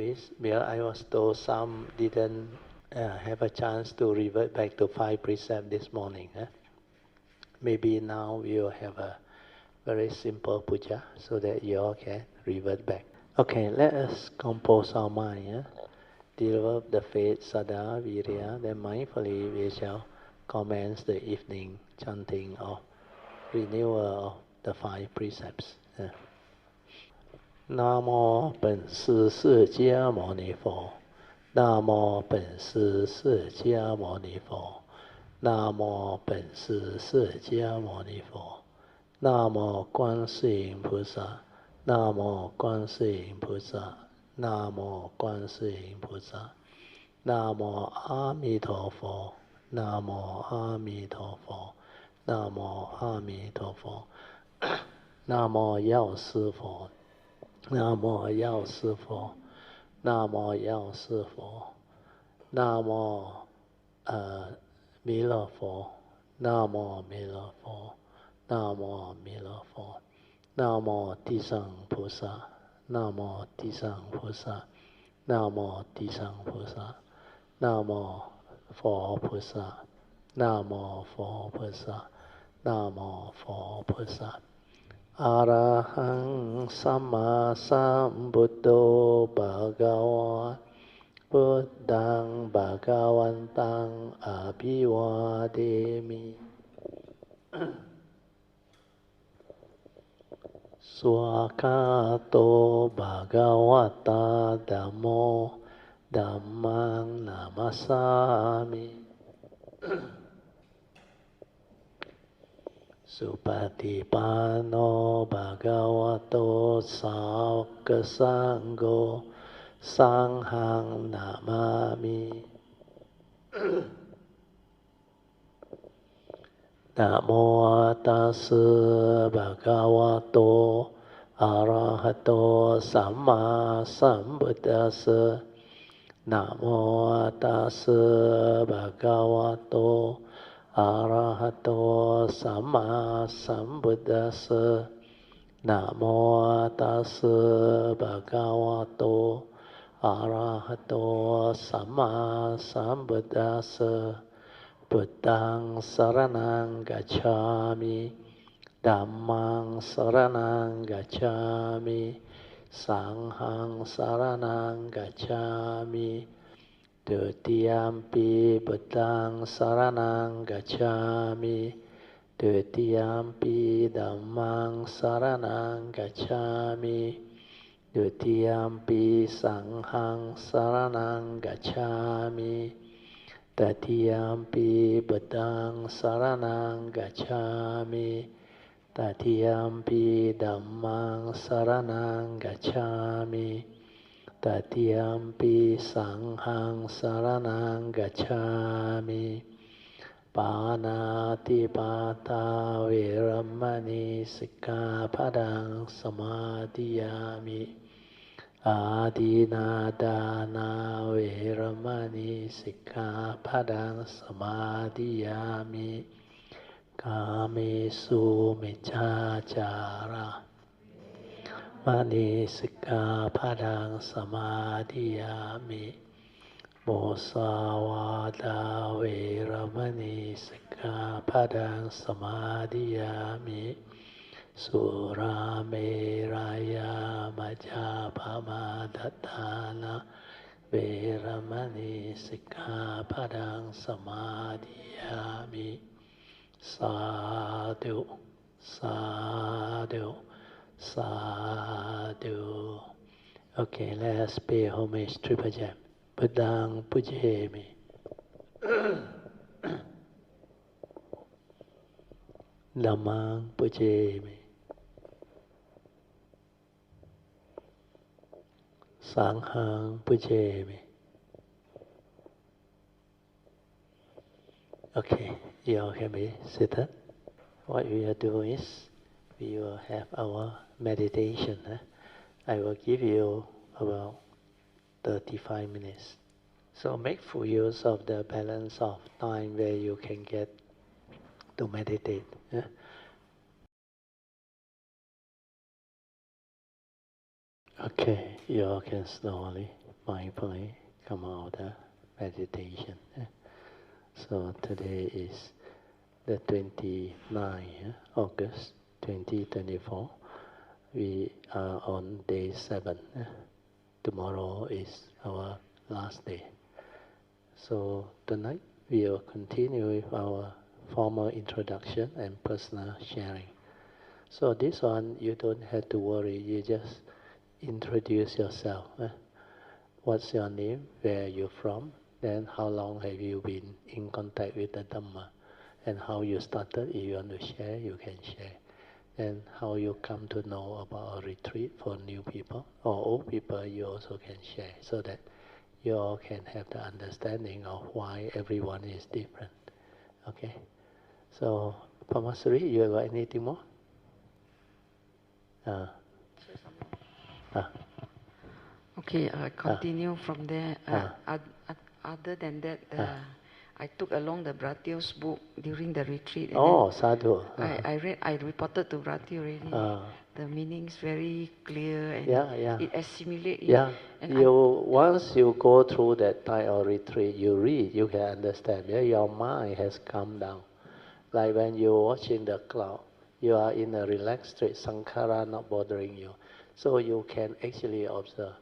novice, because I was told some didn't have a chance to revert back to 5 precepts this morning. Maybe now we will have a very simple puja so that you all can revert back. Okay, let us compose our mind. Develop the faith, Sada, Virya, then mindfully we shall commence the evening chanting or renewal of the 5 precepts. Namo 本师释迦牟尼佛 Namo 本师释迦牟尼佛 Namo 本师释迦牟尼佛 Namo 观世音菩萨 Namo 观世音菩萨 Namo 观世音菩萨 Namo 阿弥陀佛 Namo 阿弥陀佛 Namo 阿弥陀佛 Namo 药师佛 Namo 药师佛 Namo 药师佛 Namo 弥勒佛 Namo 弥勒佛 Namo 弥勒佛 Namo 地藏菩萨 Namo 地藏菩萨 Namo 地藏菩萨 Namo 佛菩萨 Namo 佛菩萨 Namo 佛菩萨อะระหังสัมมาสัมพุทโธภะคะวะพุทธังภะคะวันตังอะภิวาเทมิสวากาโตภะคะวะตาธัมโมธัมมังนามัสสามิสุปฏิปันโนภะคะวะโตสาวกสังโฆสังฆังนามามินะโมตัสสะภะคะวะโตอะระหะโตสัมมาสัมพุทธัสสะนะโมตัสสะภะคะวะโตอะระหะโตสัมมาสัมพุทธัสสะนะโมตัสสะภะคะวะโตอะระหะโตสัมมาสัมพุทธัสสะพุทธังสรณังกัจฉามิธัมมังสรณังกัจฉามิสังฆังสรณังกัจฉามิตุติยัมปิพุทธังสรณังกัจฉามิตุติยัมปิธัมมังสรณังกัจฉามิตุติยัมปิสังฆังสรณังกัจฉามิตติยัมปิพุทธังสรณังกัจฉามิตติยัมปิธัมมังสรณังกัจฉามิตติยัมปิสังฆังสรณังกัจฉามิปานาติปาตาเวรมณีสิกขาปะทังสมาธิยามิอาทินาดานาเวรมณีสิกขาปะทังสมาธิยามิกาเมสุมิจฉาจาระมณีสิกขาปะทังสมาธิยามิโมสาวาทาเวรมณีสิกขาปะทังสมาธิยามิสุราเมรยามัจจาปมาทัฏฐานะเวรมณีสิกขาปะทังสมาธิยามิสาธุสาธุสาธุ Okay, let's pay homage to Puja. Buddhang Pujemi. Dhammang Pujemi. Sanghang Pujemi. Okay, you all can be seated. What we will do is, we will have our meditation. I will give you about 35 minutes. So make full use of the balance of time where you can get to meditate. Okay, you all can slowly mindfully come out of meditation. So today is the 29th August 2024. We are on day 7. Tomorrow is our last day. So tonight we will continue with our formal introduction and personal sharing. So this one you don't have to worry, you just introduce yourself. What's your name? Where are you from? Then how long have you been in contact with the Dhamma? And how you started, if you want to share, you can share. And how you come to know about a retreat for new people or old people, you also can share, so that you all can have the understanding of why everyone is different. Okay? So, Padmasuri, you got anything more? Okay, continue from there. Other than that, I took along the Bratio's book during the retreat. And sadhu. I reported to Bratio already. The meaning's very clear and it assimilates. Once you go through that type of retreat, you read, you can understand. Your mind has calmed down. Like when you're watching the cloud, you are in a relaxed state, sankhara not bothering you. So you can actually observe.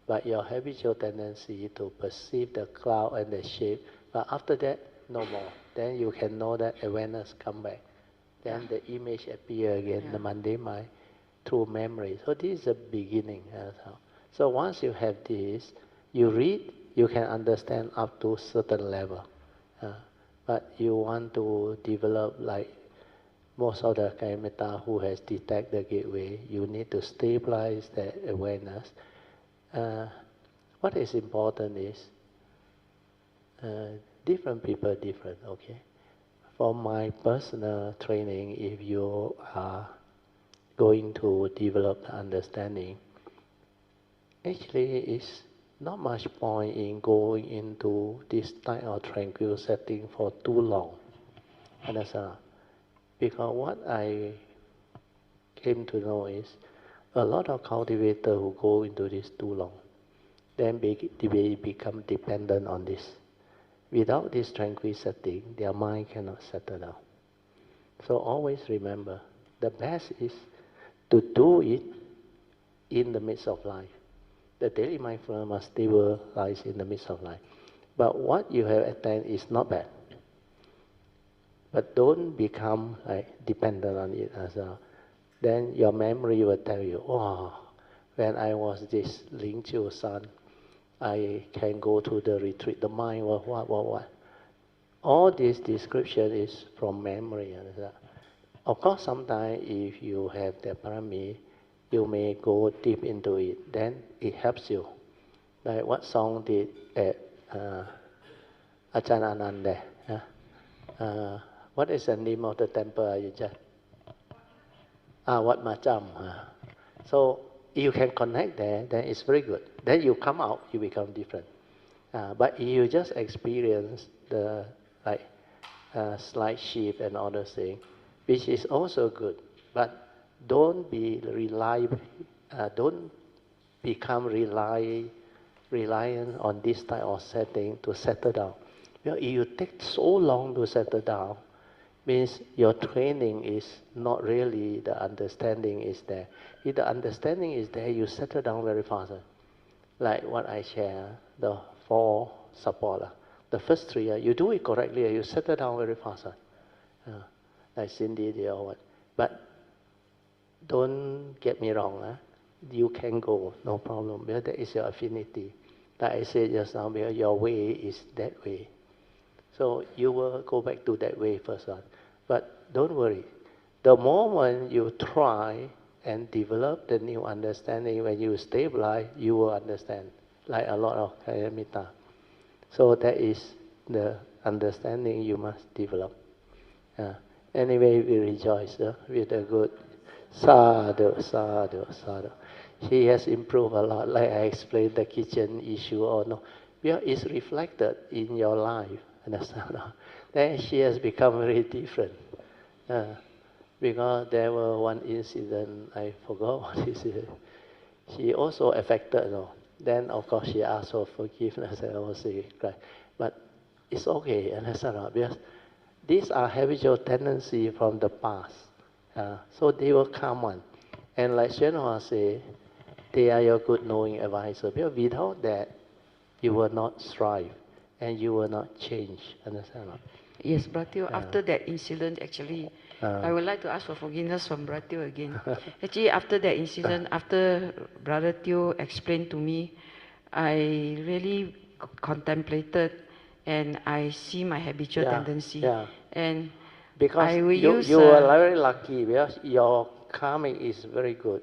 But your habitual tendency to perceive the cloud and the shape, but after that, no more. Then you can know that awareness come back. Then the image appear again, the mundane mind, through memory. So this is the beginning. So once you have this, you read, you can understand up to a certain level. But you want to develop like most of the Kalyanamittas who has detected the gateway, you need to stabilize the awareness. What is important is different people different, okay? For my personal training, if you are going to develop the understanding, actually it's not much point in going into this type of tranquil setting for too long. Understand? Because what I came to know is a lot of cultivators who go into this too long, then they become dependent on this. Without this tranquil setting, their mind cannot settle down. So always remember, the best is to do it in the midst of life. The daily mindfulness must stabilize in the midst of life. But what you have attained is not bad. But don't become like dependent on it as well. Then your memory will tell you, oh, when I was this Ling Chiu son, I can go to the retreat. The mind was what. All this description is from memory. Of course, sometimes if you have the parami, you may go deep into it. Then it helps you. Like what Song did at Ajahn Anand there. What is the name of the temple, Ayuja? Wat Macham. So you can connect there, then it's very good. Then you come out, you become different. But you just experience the slight shift and other things, which is also good. But don't become reliant on this type of setting to settle down. If you take so long to settle down, means your training is not really, the understanding is there. If the understanding is there, you settle down very fast. Like what I share, the 4 support. The first 3, you do it correctly, you settle down very fast. Like Cindy did or what. But don't get me wrong. You can go, no problem, because that is your affinity. Like I said just now, because your way is that way. So you will go back to that way first. But don't worry. The moment you try and develop the new understanding, when you stabilize, you will understand. Like a lot of Kalyanamittas. So that is the understanding you must develop. Anyway, we rejoice with the good. Sadhu, sadhu, sadhu. She has improved a lot, like I explained the kitchen issue or no. Well, it's reflected in your life. Understand? Then she has become very different. Because there was one incident, I forgot what is it. She also affected, Then, of course, she asked for forgiveness, and I was cry. But it's okay, understand? Because these are habitual tendencies from the past. So they will come on. And like Shenhua say, they are your good knowing advisor. Because without that, you will not strive and you will not change. Understand? Yes, Brother Teoh, after that incident, actually, I would like to ask for forgiveness from Brother Teoh again. Actually, after that incident, after Brother Teoh explained to me, I really contemplated and I see my habitual tendency. And because I will you are very lucky because your karmic is very good.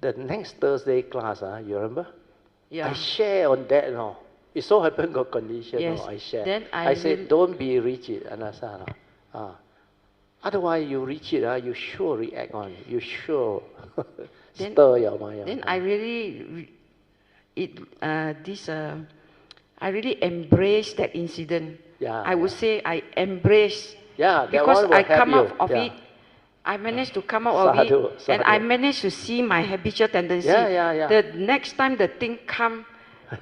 The next Thursday class, you remember? Yeah. I share on that, no. It so happened got condition, yes. No, I share. Then I said, don't be rigid, understand? Otherwise, you rigid, you sure react on it. You sure stir your mind. Then I really, I really embrace that incident. I would say I embrace. Because I come out of it. I managed to come out of it, and I managed to see my habitual tendency. The next time the thing come,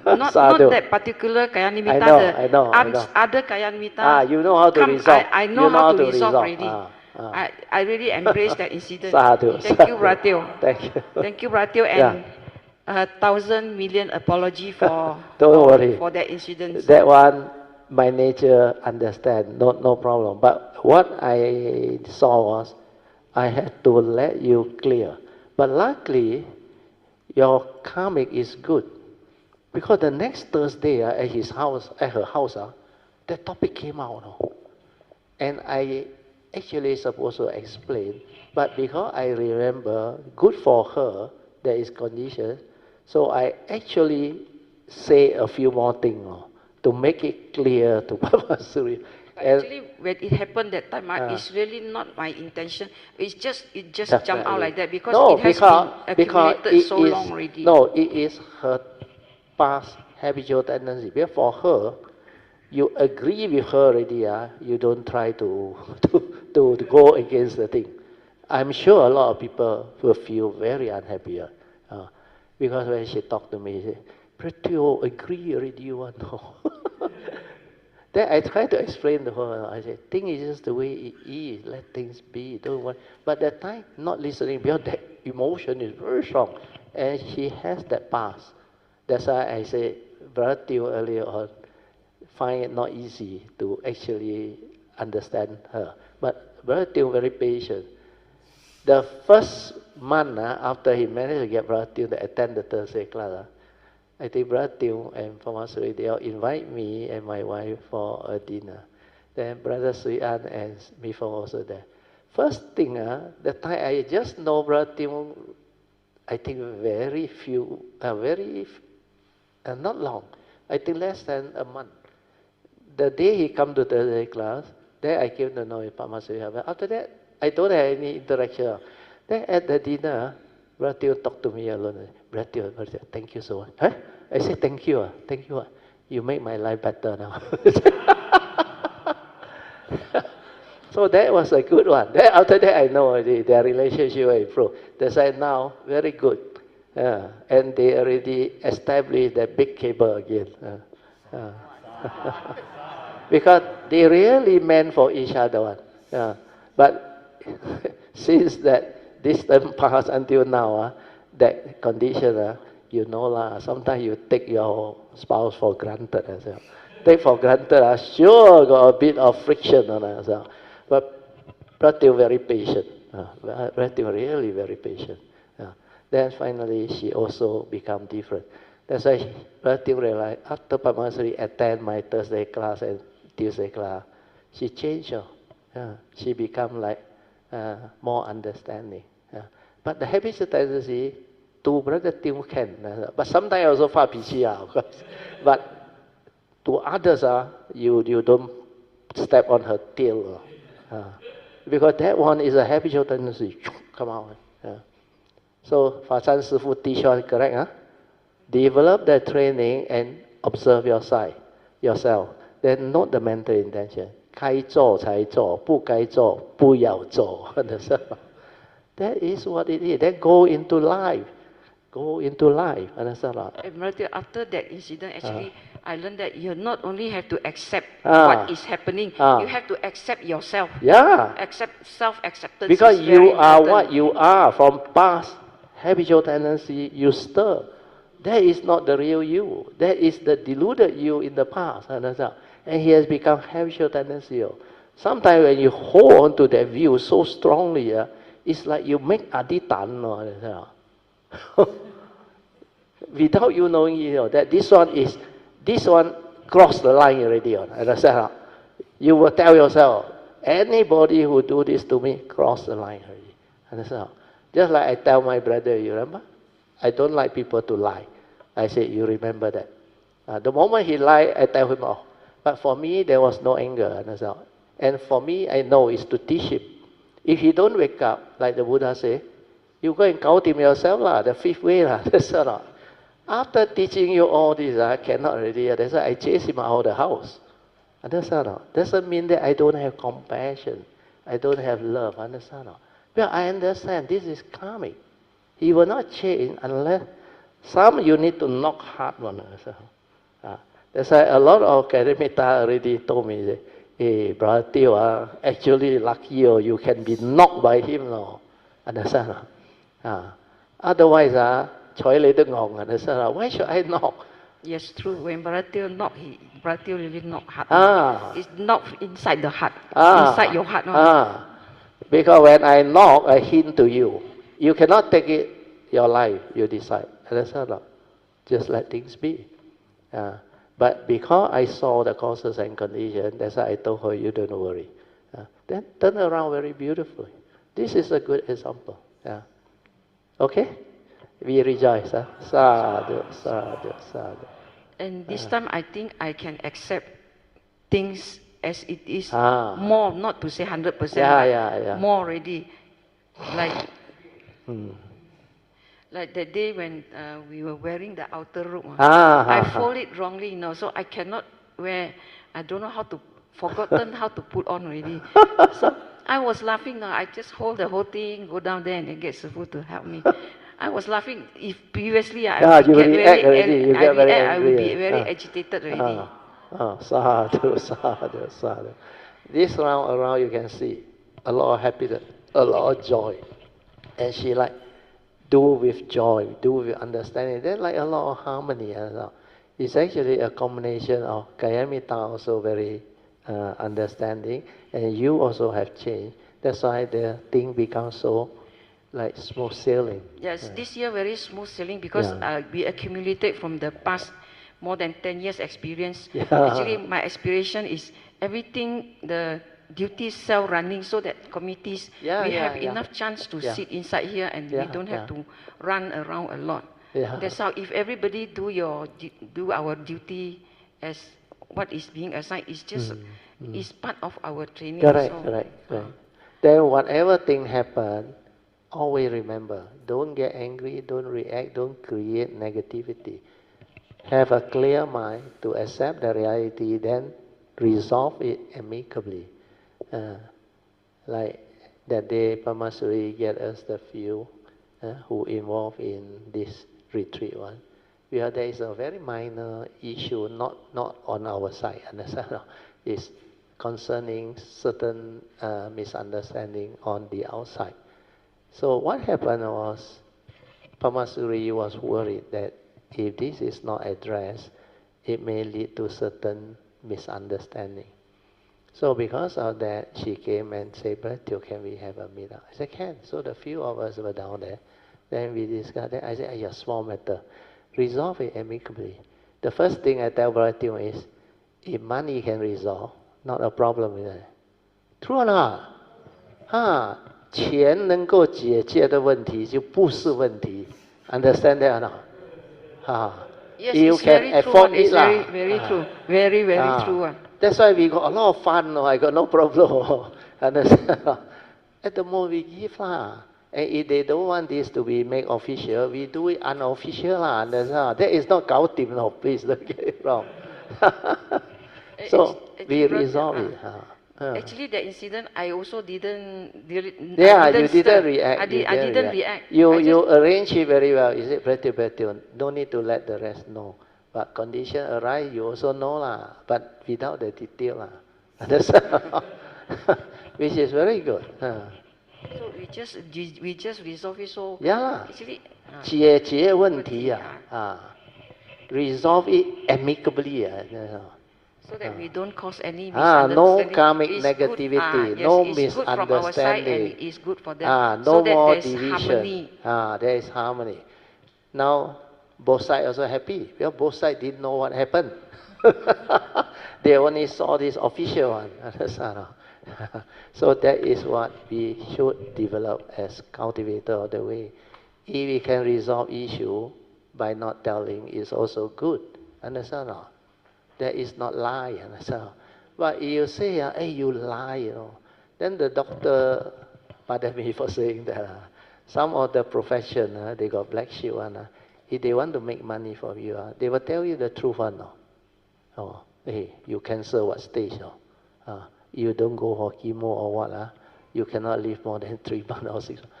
not that particular Kalyanamittas, I know. Other Kalyanamittas. You know how to resolve. I know how to resolve already. I really embrace that incident. Thank you, Brother Teoh. Thank you. Thank you, Brother Teoh, and 1,000 million apology for Don't worry. For that incident. That one, my nature understand, no problem. But what I saw was, I had to let you clear. But luckily, your karmic is good. Because the next Thursday at her house, that topic came out. No? And I actually supposed to explain, but because I remember, good for her, there is condition, so I actually say a few more things to make it clear to Padmasuri. Actually, when it happened that time, it's really not my intention. It just jumped out like that because it has been accumulated so long already. No, it is her past habitual tendency. Because for her, you agree with her already. You don't try to go against the thing. I'm sure a lot of people will feel very unhappy. Because when she talked to me, she said, Pretty agree already, you want no. Then I try to explain to her. I said, thing is just the way it is. Let things be. Don't want. But that time, not listening because that emotion is very strong, and she has that past. That's why I said, Brother Teoh earlier on, find it not easy to actually understand her. But Brother Teoh very patient. The first month after he managed to get Brother Teoh to attend the Thursday class, I think Brother Teoh and Padmasuri, they all invite me and my wife for a dinner. Then Brother Sui An and me from also there. First thing, the time I just know Brother Teoh, I think very few, not long. I think less than a month. The day he come to Thursday class, then I came to know Padmasuri. But after that, I don't have any interaction. Then at the dinner, Brother Teoh talked to me alone. Brother Teoh, thank you so much. Huh? I said, thank you. Thank you. You make my life better now. So that was a good one. Then after that, I know already their relationship will improve. They said now, very good. And they already established that big cable again. Because they really meant for each other. But since that distance passed until now, that condition, you know, sometimes you take your spouse for granted as well. Take for granted, sure got a bit of friction on as well. But Brother Teoh very patient. Brother Teoh really very patient. Then finally she also become different. That's why Brother Teoh realized after Padmasuri attend my Thursday class and Tuesday class, she changed. She become like more understanding. But the habitual tendency to Brother Teoh can, but sometimes also 发脾气, of course. But to others, you don't step on her tail. Because that one is a habitual tendency. Come out. So, Fa-Chan Sifu teach us correct. Develop the training and observe yourself. Then note the mental intention. 该做才做，不该做不要做。That is what it is. Then go into life. go into life. Understand? After that incident, actually, I learned that you not only have to accept what is happening, you have to accept yourself. Yeah. Accept self-acceptance. Because you are what you are from past habitual tendency you stir. That is not the real you. That is the deluded you in the past. Understand? And he has become habitual tendency. Sometimes when you hold on to that view so strongly, it's like you make aditan. Without you knowing that this one crossed the line already. Understand? You will tell yourself, anybody who do this to me crossed the line already. Understand? Just like I tell my brother, you remember? I don't like people to lie. I say, you remember that. The moment he lied, I tell him off. But for me, there was no anger. Understand? And for me, I know it's to teach him. If he don't wake up, like the Buddha say, you go and cultivate yourself, the fifth way. That's all. After teaching you all this, I cannot already. That's why I chase him out of the house. Understand? Doesn't mean that I don't have compassion. I don't have love. Understand? But I understand this is karmic. He will not change unless some you need to knock hard one. That's why a lot of Kalyanamittas already told me, hey, Brother Teoh, actually lucky you can be knocked by him. Understand? Otherwise, why should I knock? Yes, true. When Brother Teoh knock, Brother Teoh really knock hard. It's not inside the heart. Inside your heart. Because when I knock, I hint to you. You cannot take it your life, you decide. Understand? Just let things be. But because I saw the causes and conditions, that's why I told her, you don't worry. Then turn around very beautifully. This is a good example. Okay? We rejoice. Sadhu, sadhu, sadhu. And this time I think I can accept things as it is. More, not to say 100%, more already. Like, like that day when we were wearing the outer robe. I fold it wrongly, so I cannot wear. I don't know how to, forgotten how to put on already. So I was laughing. I just hold the whole thing, go down there and then get Sifu to help me. I was laughing. If previously I would get I would be very agitated already. Sadhu, sadhu, sadhu. This round around you can see a lot of happiness, a lot of joy. And she like, do with joy, do with understanding. Then like a lot of harmony. It's actually a combination of Kalyanamittas also very understanding, and you also have changed. That's why the thing becomes so like smooth sailing. Yes, this year very smooth sailing because we accumulated from the past more than 10 years experience. Actually, my aspiration is everything, the duties self-running so that committees, we have enough chance to sit inside here and we don't have to run around a lot. That's how if everybody do our duty as what is being assigned, is just is part of our training. Correct. Then whatever thing happen, always remember, don't get angry, don't react, don't create negativity. Have a clear mind to accept the reality, then resolve it amicably. Like that day, Padmasuri get us the few who involved in this retreat one. There is a very minor issue, not on our side, understand? It's concerning certain misunderstanding on the outside. So what happened was, Padmasuri was worried that if this is not addressed, it may lead to certain misunderstanding. So because of that, she came and said, Brother Teoh, can we have a meetup? I said, can. So the few of us were down there. Then we discussed that. I said, yeah, small matter. Resolve it amicably. The first thing I tell Brother Teoh is, if money can resolve, not a problem with that. True or not? 钱能够解决的问题就不是问题。Understand that or not? Yes, you it's can very afford true. it. It's very true. Very, very true. That's why we got a lot of fun. I got no problem. Understand? At the moment we give. And if they don't want this to be made official, we do it unofficial. Understand? That is not Gautim, no, please don't get it wrong. So we resolve it. Actually, the incident, I also didn't. Yeah, you didn't react. I didn't react. You arrange it very well. You said, betul. No need to let the rest know. But condition arise, you also know lah. But without the detail lah. Which is very good. So we just resolve it. So yeah, actually, 解问题resolve it amicably so that we don't cause any misunderstanding. No karmic it's negativity, good, no it's good from our side and it's good for them. No so that more there's division. Harmony. There is harmony. Now both sides also happy. Well, both sides didn't know what happened. They only saw this official one. So that is what we should develop as cultivator of the way. If we can resolve issue by not telling, is also good. Understand? That is not lie. Understand? But you say, hey, you lie, Then the doctor, pardon me for saying that, some of the profession, they got black sheep one. If they want to make money from you, they will tell you the truth one. Hey, you cancer what stage? You don't go for chemo or what? You cannot live more than 3 months or 6 months.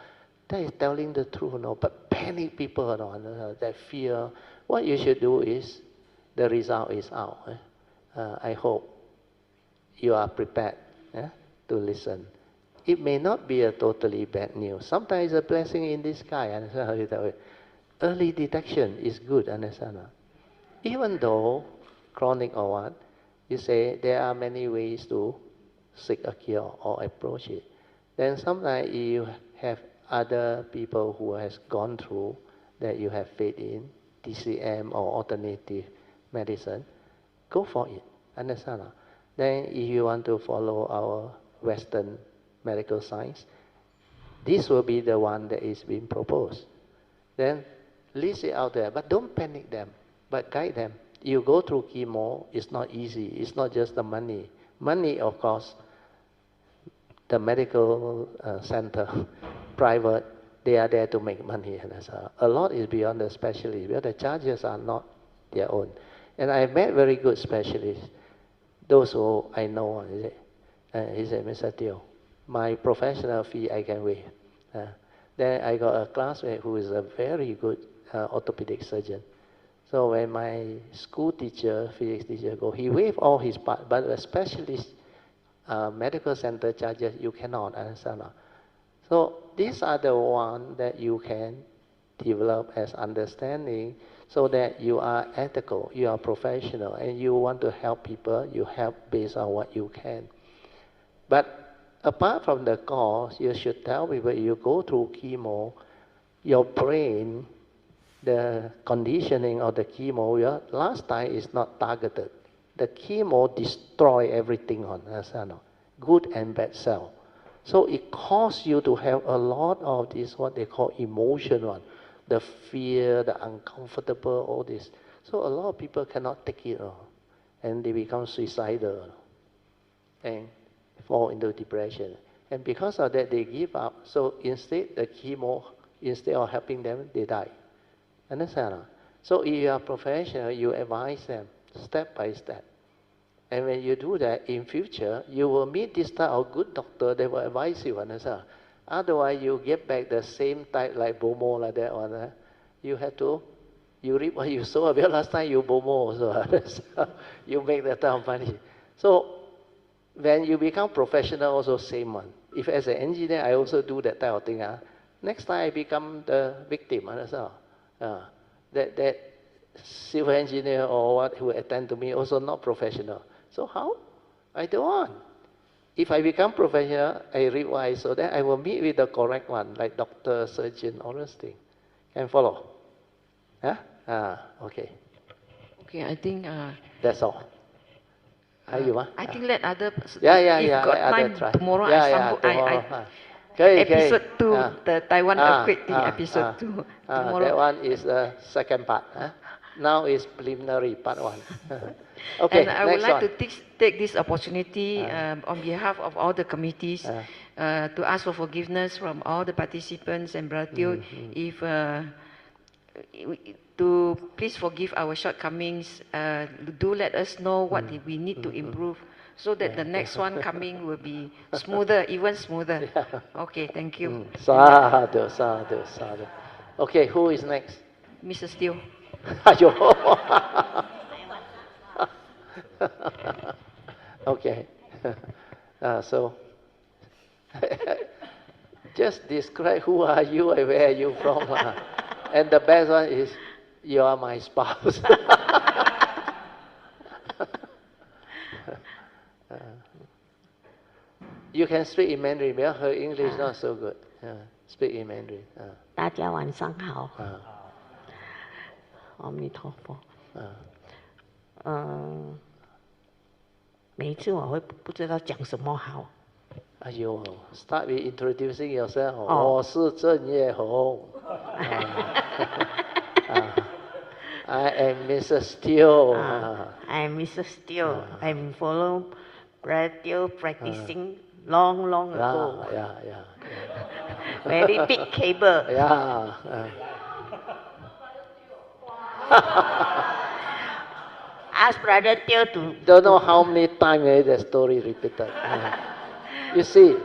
That is telling the truth, But panic people, that fear. What you should do is, the result is out. I hope you are prepared to listen. It may not be a totally bad news. Sometimes a blessing in disguise. Early detection is good. Understand? Even though chronic or what, you say there are many ways to seek a cure or approach it. Then sometimes you have other people who has gone through that you have faith in, TCM or alternative medicine, go for it. Understand? Then if you want to follow our Western medical science, this will be the one that is being proposed. Then list it out there, but don't panic them, but guide them. You go through chemo, it's not easy. It's not just the money. Money, of course, the medical center, private, they are there to make money. A lot is beyond the specialist, because the charges are not their own. And I met very good specialists. Those who I know, he said, Mr. Teoh, my professional fee I can waive. Then I got a classmate who is a very good orthopedic surgeon. So when my school teacher, physics teacher, go, he waived all his part, but the specialist medical center charges, you cannot, understand? So these are the ones that you can develop as understanding, so that you are ethical, you are professional, and you want to help people, you help based on what you can. But apart from the cause, you should tell people, you go through chemo, your brain, the conditioning of the chemo, your last time is not targeted. The chemo destroy everything on us, good and bad cell. So it causes you to have a lot of this, what they call emotion one, the fear, the uncomfortable, all this. So a lot of people cannot take it, and they become suicidal, and fall into depression. And because of that, they give up. So instead, the chemo, instead of helping them, they die. Understand? So if you are professional, you advise them step by step. And when you do that, in future, you will meet this type of good doctor that will advise you. Understand? Otherwise, you get back the same type like Bomo, like that one. You have to, you reap what you sow. Because last time you Bomo also. You make that type of money. So when you become professional, also same one. If as an engineer, I also do that type of thing. Next time I become the victim. Understand? That civil engineer or what who attend to me also not professional. So how? I don't want. If I become professional, I read what I saw, then I will meet with the correct one, like doctor, surgeon, all those things. Can follow? Okay. Okay, I think that's all. I think let other if got time try. Tomorrow tomorrow. Episode 2, the Taiwan earthquake thing, episode 2. Tomorrow. That one is the second part. Now is preliminary, part 1. Okay, and I would like one. to take this opportunity on behalf of all the committees to ask for forgiveness from all the participants and Brother Teoh, if to please forgive our shortcomings. Do let us know what we need to improve, so that the next one coming will be smoother, even smoother. Okay, thank you. Sadhu, sadhu, sadhu. Okay, who is next? Mrs Teoh. Okay. So, just describe who are you and where are you from. And the best one is, you are my spouse. You can speak in Mandarin, but her English not so good. Speak in Mandarin. 大家晚上好。阿弥陀佛。每一次我会不知道讲什么好。哎呦 ，start with introducing yourself. 我是郑业红。I am Mrs Teoh. I am Mrs Teoh. I'm follow Brother Teoh practicing long ago. Yeah. Very big cable. Yeah. Ask Brother Teoh to. Don't know how many times the story repeated. You see,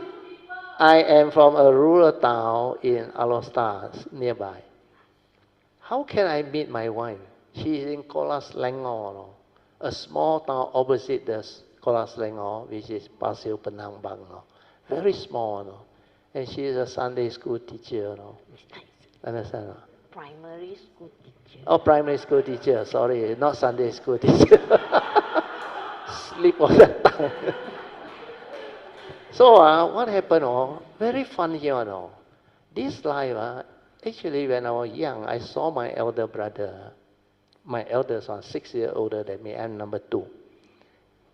I am from a rural town in Avalokiteshvara nearby. How can I meet my wife? She is in Kuala Selangor, a small town opposite the Kuala Selangor, which is Pasir Penambang. Very small. And she is a Sunday school teacher. Understand? Primary school teacher. Oh, primary school teacher. Sorry, not Sunday school teacher. Sleep all the time. So what happened? Very funny here. This life, actually when I was young, I saw my elder brother. My eldest one, 6 years older than me. I'm number 2.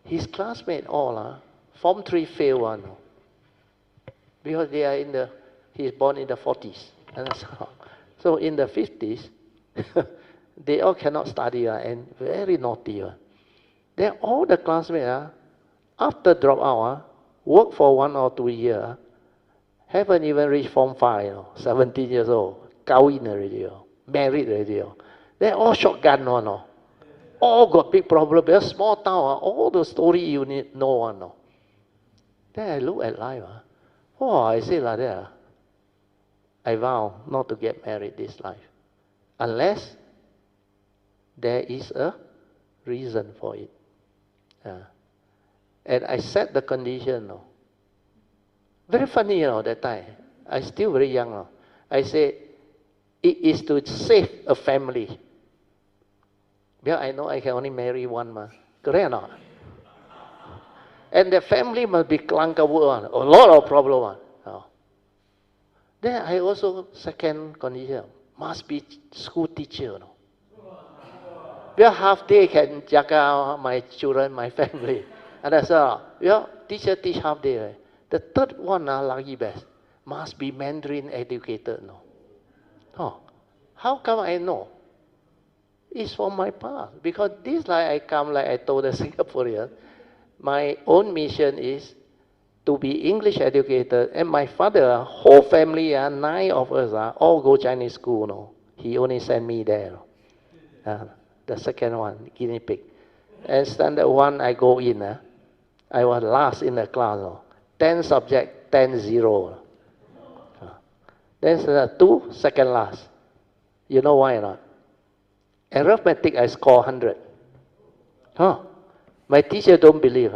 His classmates all, Form 3 fail one. Because they are he's born in the 40s. So in the 50s, they all cannot study and very naughty. Then all the classmates, after drop out, work for 1 or 2 years, haven't even reached Form 5, 17 years old, kahwin already, married already. They're all shotgun one. All got big problem. They're small town, all the story you need know one. Then I look at life. I say like that. I vow not to get married this life. Unless there is a reason for it. And I set the condition. Very funny, that time. I still very young. I say, it is to save a family. Because I know I can only marry one man. Correct or not? And the family must be one. A lot of problem. Then I also, second condition, must be school teacher. Because half day can jaga my children, my family. And that's all. Teacher teach half day. The third one, lucky best, must be Mandarin educated. How come I know? It's from my past. Because this life I come, like I told the Singaporean, my own mission is to be English educated. And my father, whole family, 9 of us, all go Chinese school. He only sent me there. The second one, guinea pig. And standard 1, I go in. I was last in the class. 10 subject, 10-0. Then standard 2, second last. You know why or not? Arithmetic, I score 100. My teacher don't believe.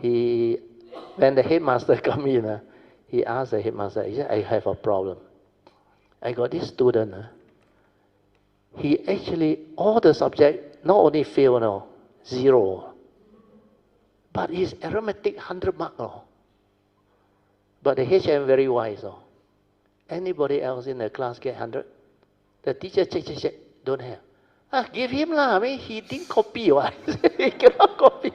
When the headmaster come in, he asked the headmaster, he said, I have a problem. I got this student. He actually, all the subject, not only fail, 0. But his arithmetic 100 mark. But the HM very wise. Anybody else in the class get 100? The teacher check, don't have. Give him lah. I mean, he didn't copy. He cannot copy.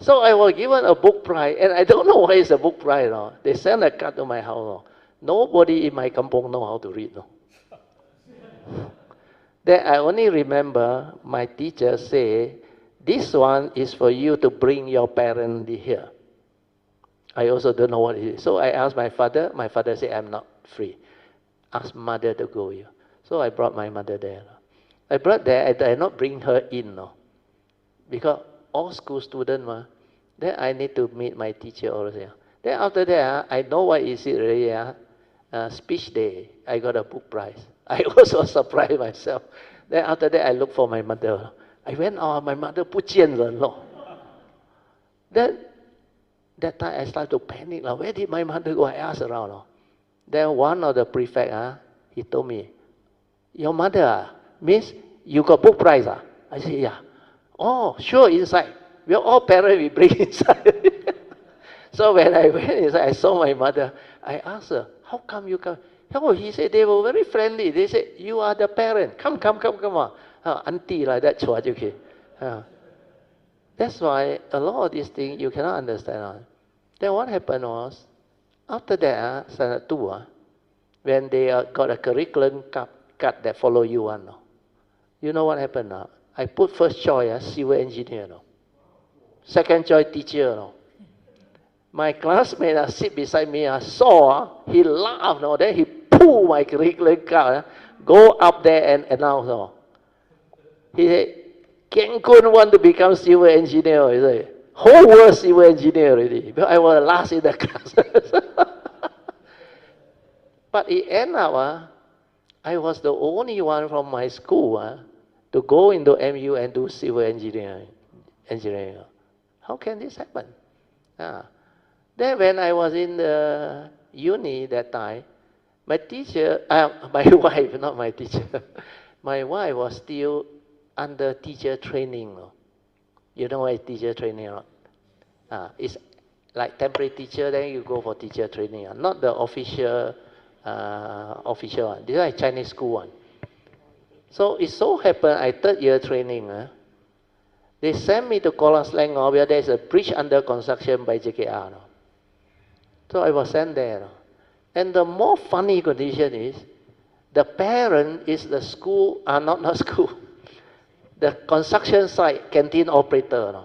So I was given a book prize, and I don't know why it's a book prize. They sent a card to my house. Nobody in my kampong know how to read. Then I only remember my teacher say, this one is for you to bring your parent here. I also don't know what it is. So I asked my father. My father said, I'm not free. Ask mother to go here. So I brought my mother there. I brought there, I did not bring her in. Because all school students, Then I need to meet my teacher also. Then after that, I know what is it really. Speech day, I got a book prize. I also surprised myself. Then after that, I look for my mother. I went out, my mother 不见人了. Then that time I start to panic. Where did my mother go? I asked around. Then one of the prefect, he told me, your mother, miss, you got book prize? I said, yeah. Oh, sure, inside. We're all parents, we bring inside. So when I went inside, I saw my mother. I asked her, how come you come? Oh, he said, they were very friendly. They said, you are the parent. Come on. Auntie like that, okay. That's why a lot of these things you cannot understand. Then what happened was, after that, Standard 2, when they got a curriculum cut that follow you one, you know what happened now? I put first choice, civil engineer. Second choice, teacher. My classmate sit beside me, saw, he laughed, then he pulled my curriculum card, go up there and announce. He said, Ken Kun want to become civil engineer. He said, whole world civil engineer already. But I was last in the class. But it ended up, I was the only one from my school to go into MU and do civil engineering. How can this happen? Then when I was in the uni that time, my teacher, my wife, not my teacher, my wife was still under teacher training. You know what is teacher training? It's like temporary teacher, then you go for teacher training. Not the official one. This is Chinese school one. So it so happened, I third year training. They sent me to Kuala Slang, where there's a bridge under construction by JKR. So I was sent there. And the more funny condition is, the parent is the school, not school, the construction site canteen operator.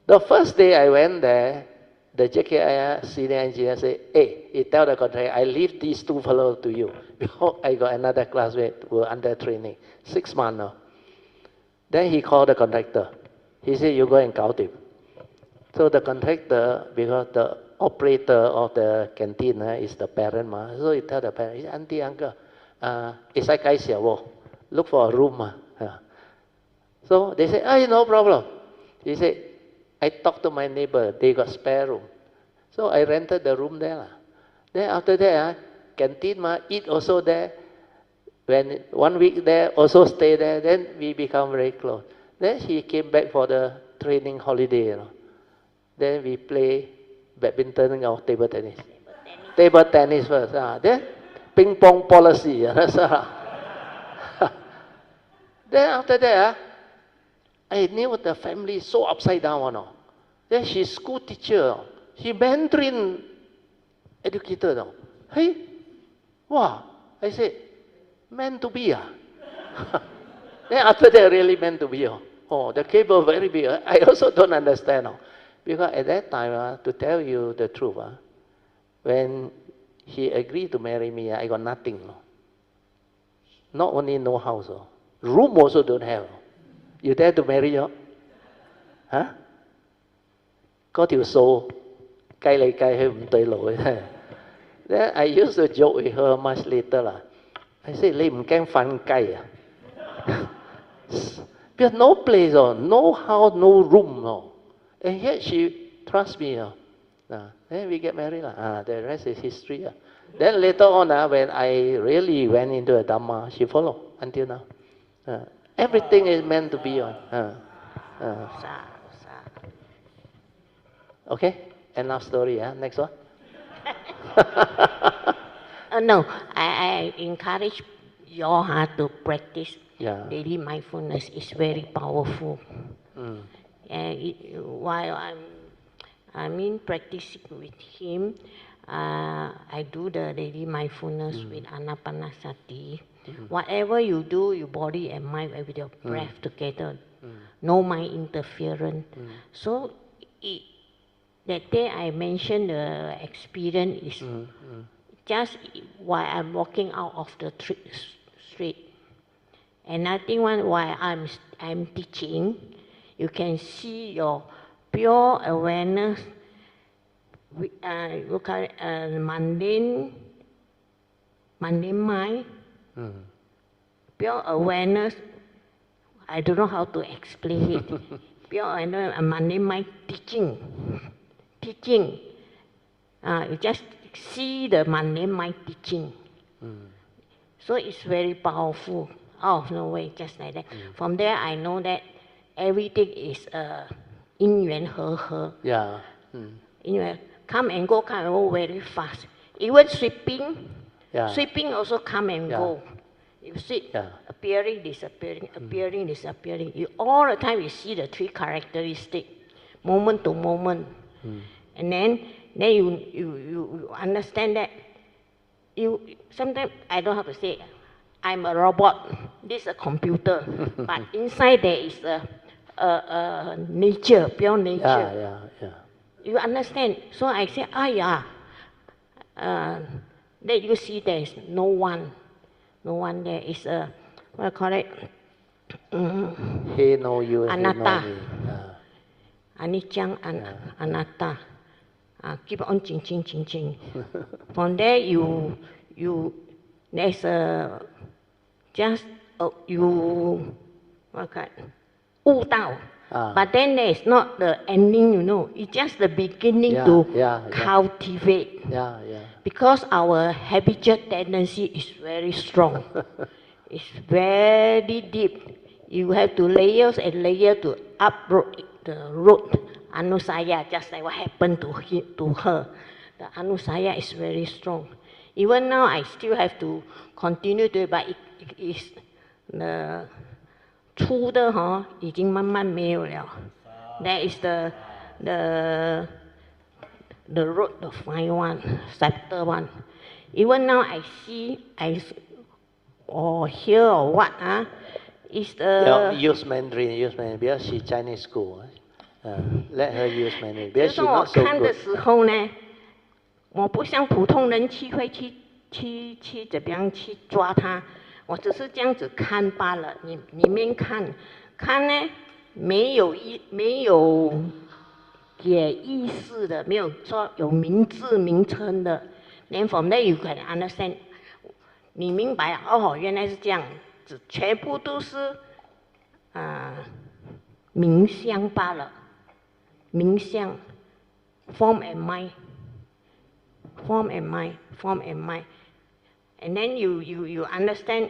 The first day I went there, the JKI senior engineer said, hey, he tell the contractor, I leave these two fellows to you. Because I got another classmate who were under training, 6 months now. Then he called the contractor. He said, you go and Cultivate. So the contractor, because the operator of the canteen is the parent, so he tell the parent, he said, auntie, uncle, look for a room. So they said, hey, no problem. He said, I talked to my neighbor, they got spare room. So I rented the room there. Then after that, canteen, eat also there. When 1 week there, also stay there, then we become very close. Then he came back for the training holiday. Then we play badminton or table tennis. Table tennis first. Then ping pong policy. Then after that, I knew the family is so upside down. Then she's school teacher. She Mandarin educator. Hey, wow. I said, meant to be. Then after that, really meant to be. Oh, the cable very big. I also don't understand. Because at that time, to tell you the truth, when he agreed to marry me, I got nothing. Not only no house, room also don't have. You dare to marry her? Huh? Có條數計嚟計去唔對路嘅。Then I used to joke with her much later. I said, 你唔驚瞓雞啊? Because no place, no house, no room. And yet she trusts me. Then we get married. The rest is history. Then later on, when I really went into a Dhamma, she followed until now. Everything is meant to be on. Okay? Enough story. Next one. No, I encourage you all to practice daily mindfulness. It's very powerful. While I'm practicing with him, I do the daily mindfulness with Anapanasati. Whatever you do, your body and mind with your breath together. No mind interference. So that day I mentioned the experience is just while I'm walking out of the street. And I think while I'm teaching, you can see your pure awareness, look at mundane mind, pure awareness. I don't know how to explain it. Pure awareness, mundane mind teaching. You just see the mundane mind teaching. So it's very powerful. Out of nowhere, just like that. From there, I know that everything is in yuan he. Yeah. Come and go very fast. Even sweeping also come and go. You see, appearing, disappearing. You all the time you see the three characteristics, moment to moment, and then you understand that. Sometimes I don't have to say, I'm a robot. This is a computer, but inside there is a nature, pure nature. You understand? So I say, then you see there is no one there. Is what I call it? He know you, anatta. He know me. Anicca, anatta. Keep on ching. From there there's wu dao. But then there's not the ending, It's just the beginning to cultivate. Because our habitual tendency is very strong. It's very deep. You have to layers and layer to uproot the root. Anusaya, just like what happened to her. The anusaya is very strong. Even now, I still have to continue to, but it is the 粗的已经慢慢没有了。That is the root, the fine one, subtle one. Even now, I see, or hear or what, is the... Use Mandarin, because she's Chinese school. Let her use Mandarin, because she's not so good. 看的时候呢，我不像普通人会去怎么样去抓它，我只是这样子看罢了。里面看呢，没有给意思的，没有说有名字名称的。Then from there you can understand， 你明白哦，原来是这样子，全部都是名相罢了。名相 form and mind, and then you understand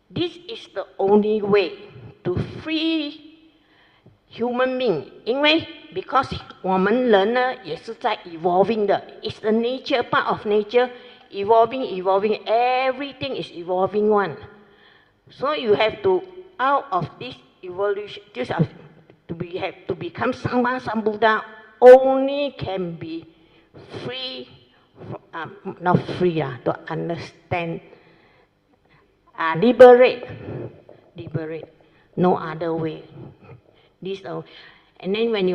this is the only way to free human being. 因为 because 我们人呢也是在 evolving 的 it's the nature, part of nature, evolving, everything is evolving one. So you have to, out of this evolution, we have to become some Buddha, only can be free, not free, to understand, liberate, no other way. This, and then when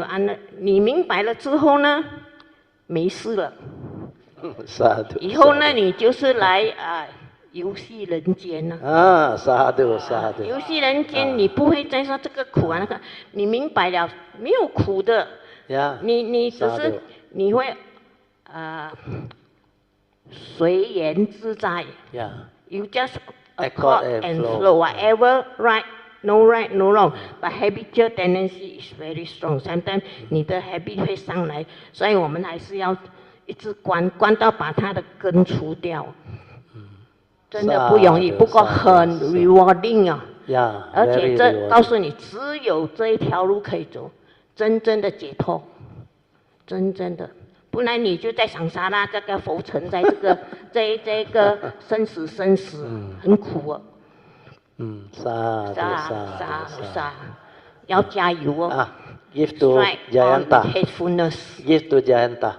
你明白了之后呢，没事了。以后呢，你就是来游戏人间了。沙度。游戏人间，你不会再说这个苦那个，你明白了，没有苦的。你只是你会随缘自在。You just accord and flow, whatever right, no wrong. But habitual tendency is very strong. Sometimes 你的 habit 会上来，所以我们还是要一直关到把它的根除掉。真的不容易，不过很 rewarding 而且这告诉你，只有这一条路可以走，真正的解脱，真正的，不然你就在想沙拉这个浮沉在这个生死，很苦要加油Give to Jayanta. Give to Jayanta.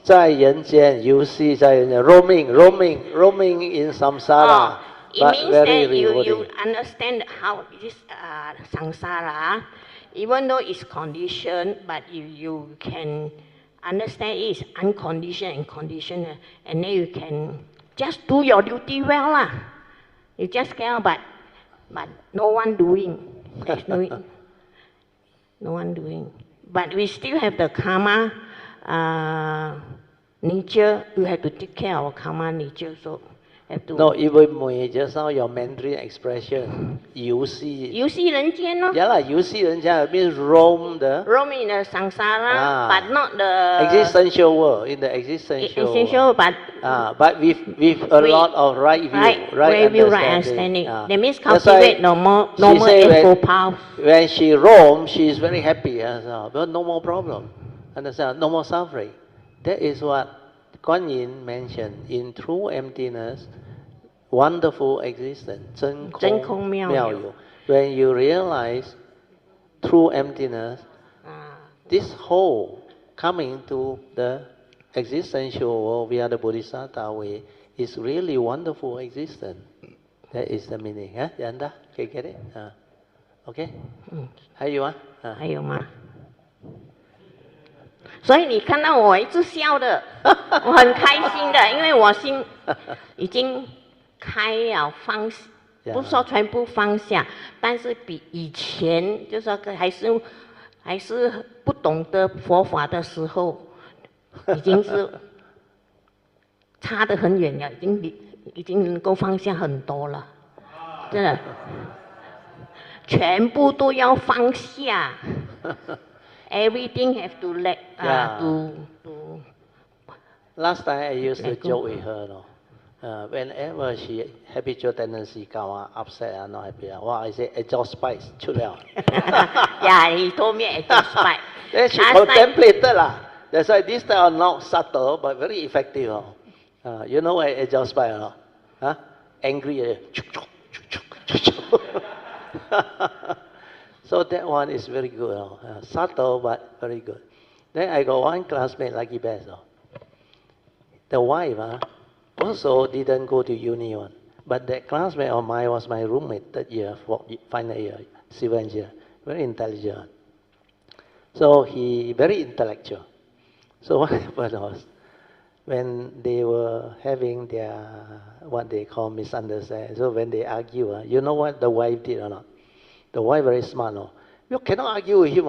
在人间游戏，在人间 roaming in samsara. It means that you understand how this samsara, even though it's conditioned, but you can understand it is unconditioned and conditional, and then you can just do your duty well You just cannot, but but no one doing. There's no one doing. But we still have the karma nature. We have to take care of our karma nature. So have to. No, even just now your Mandarin expression, 游戏人间 no? Yeah, 游戏人间 means roam in the samsara, but not the existential world. In the existential world. But with a lot of right understanding. That means cultivate normal ego path. When she roams, she is very happy. But no more problem. Understand? No more suffering. That is what Kuan Yin mentioned in true emptiness, wonderful existence. 真空妙有. When you realize true emptiness, this whole coming to the existential world via the bodhisattva way is really wonderful existence. That is the meaning. Huh? Yanda, can you get it? Okay? 还有吗？还有吗？所以你看到我一直笑的，我很开心的，因为我心已经开了放，不是说全部放下，但是比以前就是说还是不懂得佛法的时候，已经是差得很远了，已经能够放下很多了，真的，全部都要放下。Everything have to let to. Last time I used to joke with her, whenever she habitual tendency come upset and not happy, I say exhaust spice, 出了。Yeah, he told me exhaust spice. Then she contemplated lah. That's why this time are not subtle but very effective. You know what exhaust spice or not? Huh? Angry. So that one is very good, subtle but very good. Then I got one classmate, lucky best. The wife also didn't go to uni one, but that classmate of mine was my roommate that year, final year, civil engineer, very intelligent. So he very intellectual. So what happened was, when they were having their what they call misunderstanding, so when they argue, you know what the wife did or not? The wife very smart, no? You cannot argue with him.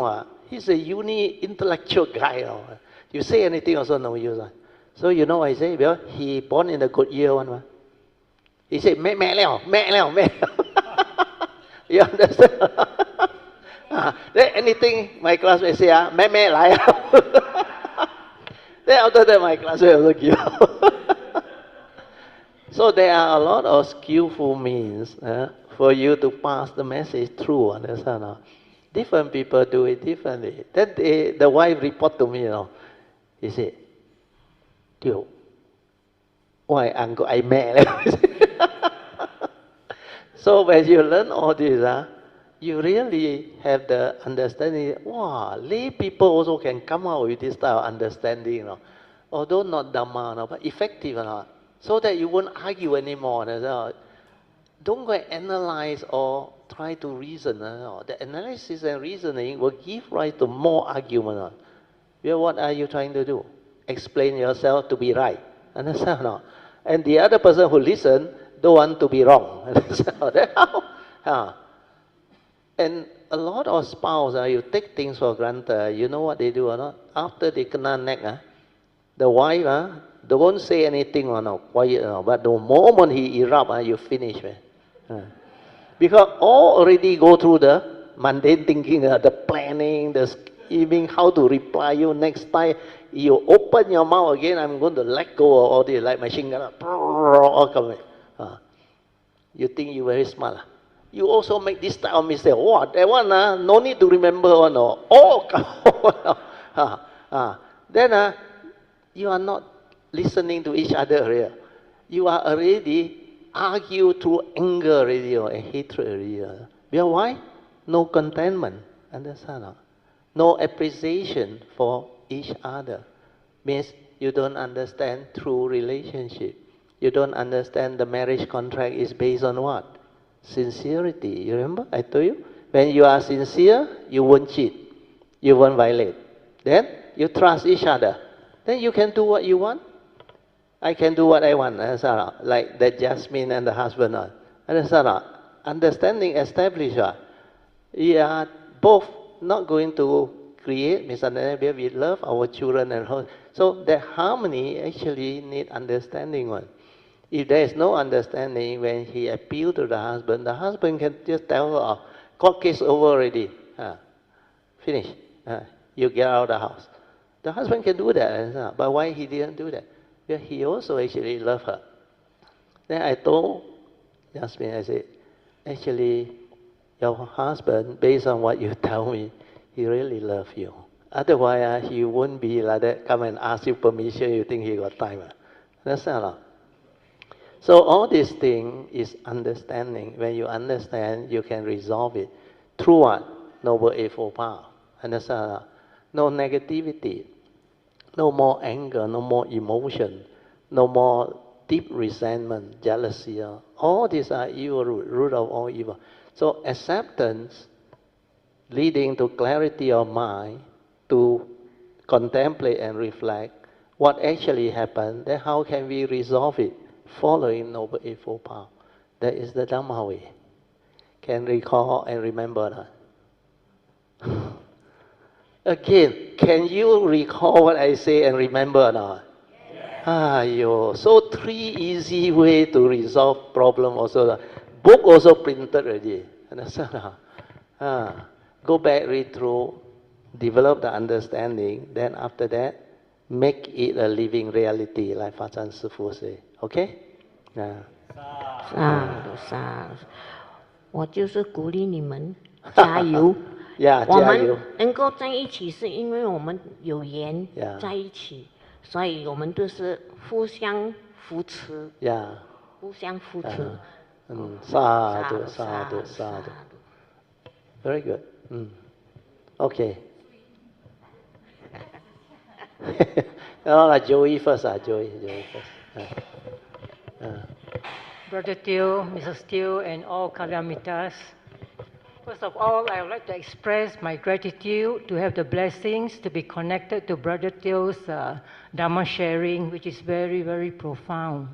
He's a uni intellectual guy. No? You say anything also no use. So you know what I say? Well, he born in a good year one. He said, mẹ leo. You understand? Then anything my classmate say, mẹ lai. Then after that my classmate also give up. So there are a lot of skillful means for you to pass the message through, understand? Different people do it differently. Then the wife report to me, he said, Teoh, why uncle I mad? So when you learn all this, you really have the understanding, wow, lay people also can come out with this type of understanding, although not Dhamma, but effective, so that you won't argue anymore. Don't go and analyze or try to reason. The analysis and reasoning will give rise to more argument. Well, what are you trying to do? Explain yourself to be right. Understand? And the other person who listen don't want to be wrong. And a lot of spouse, you take things for granted. You know what they do or not? After they kena neck, the wife don't say anything or no, quiet. But the moment he erupt, you finish. Because all already go through the mundane thinking, the planning, the scheming, how to reply you next time. You open your mouth again, I'm going to let go of all this, like machine gun. All coming. You think you're very smart. You also make this type of mistake. Oh, that one, no need to remember. Oh, come on. Then you are not listening to each other here. You are already argue through anger already and hatred already. Because why? No contentment. Understand? No appreciation for each other. Means you don't understand true relationship. You don't understand the marriage contract is based on what? Sincerity. You remember? I told you. When you are sincere, you won't cheat. You won't violate. Then you trust each other. Then you can do what you want. I can do what I want. Like that Jasmine and the husband. Understand? understanding established, we are both not going to create misunderstanding. We love our children and all. So the harmony actually need understanding one. If there is no understanding, when he appeal to the husband can just tell her, oh, court case over already. Finish. You get out of the house. The husband can do that. But why he didn't do that? Because he also actually loved her. Then I told Jasmine, I said, actually, your husband, based on what you tell me, he really loves you. Otherwise, he won't be like that, come and ask you permission, you think he got time. Understand? So all these things is understanding. When you understand, you can resolve it. Through what? Noble Eightfold Path. Understand? No negativity, no more anger, no more emotion, no more deep resentment, jealousy. All these are evil root of all evil. So acceptance leading to clarity of mind, to contemplate and reflect what actually happened, then how can we resolve it? Following Noble Eightfold Path. That is the Dhamma way. Can recall and remember that? Again, can you recall what I say and remember or not? Yes. So 3 easy way to resolve problem also. Book also printed already. Understand? Go back, read through, develop the understanding, then after that, make it a living reality, like Fa Chan Sifu say. Okay? 我就是鼓励你们加油。我们能够在一起，是因为我们有缘在一起，所以我们都是互相扶持。互相扶持。Sadhu. Very good. Okay. Joey first. Joey first. Brother Teoh, Mrs Teoh, and all Kalyanamittas. First of all, I would like to express my gratitude to have the blessings to be connected to Brother Teoh's Dhamma sharing, which is very, very profound.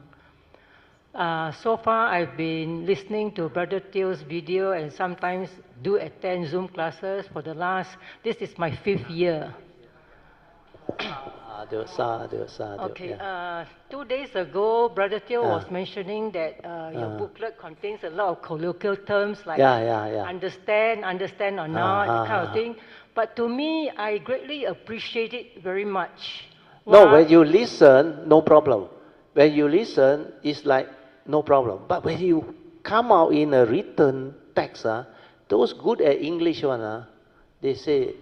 So far, I've been listening to Brother Teoh's video and sometimes do attend Zoom classes for this is my 5th year. Okay, 2 days ago, Brother Teoh was mentioning that your booklet contains a lot of colloquial terms like understand or not, that kind of thing. But to me, I greatly appreciate it very much. No, when you listen, no problem. When you listen, it's like no problem. But when you come out in a written text, those good at English one, they say,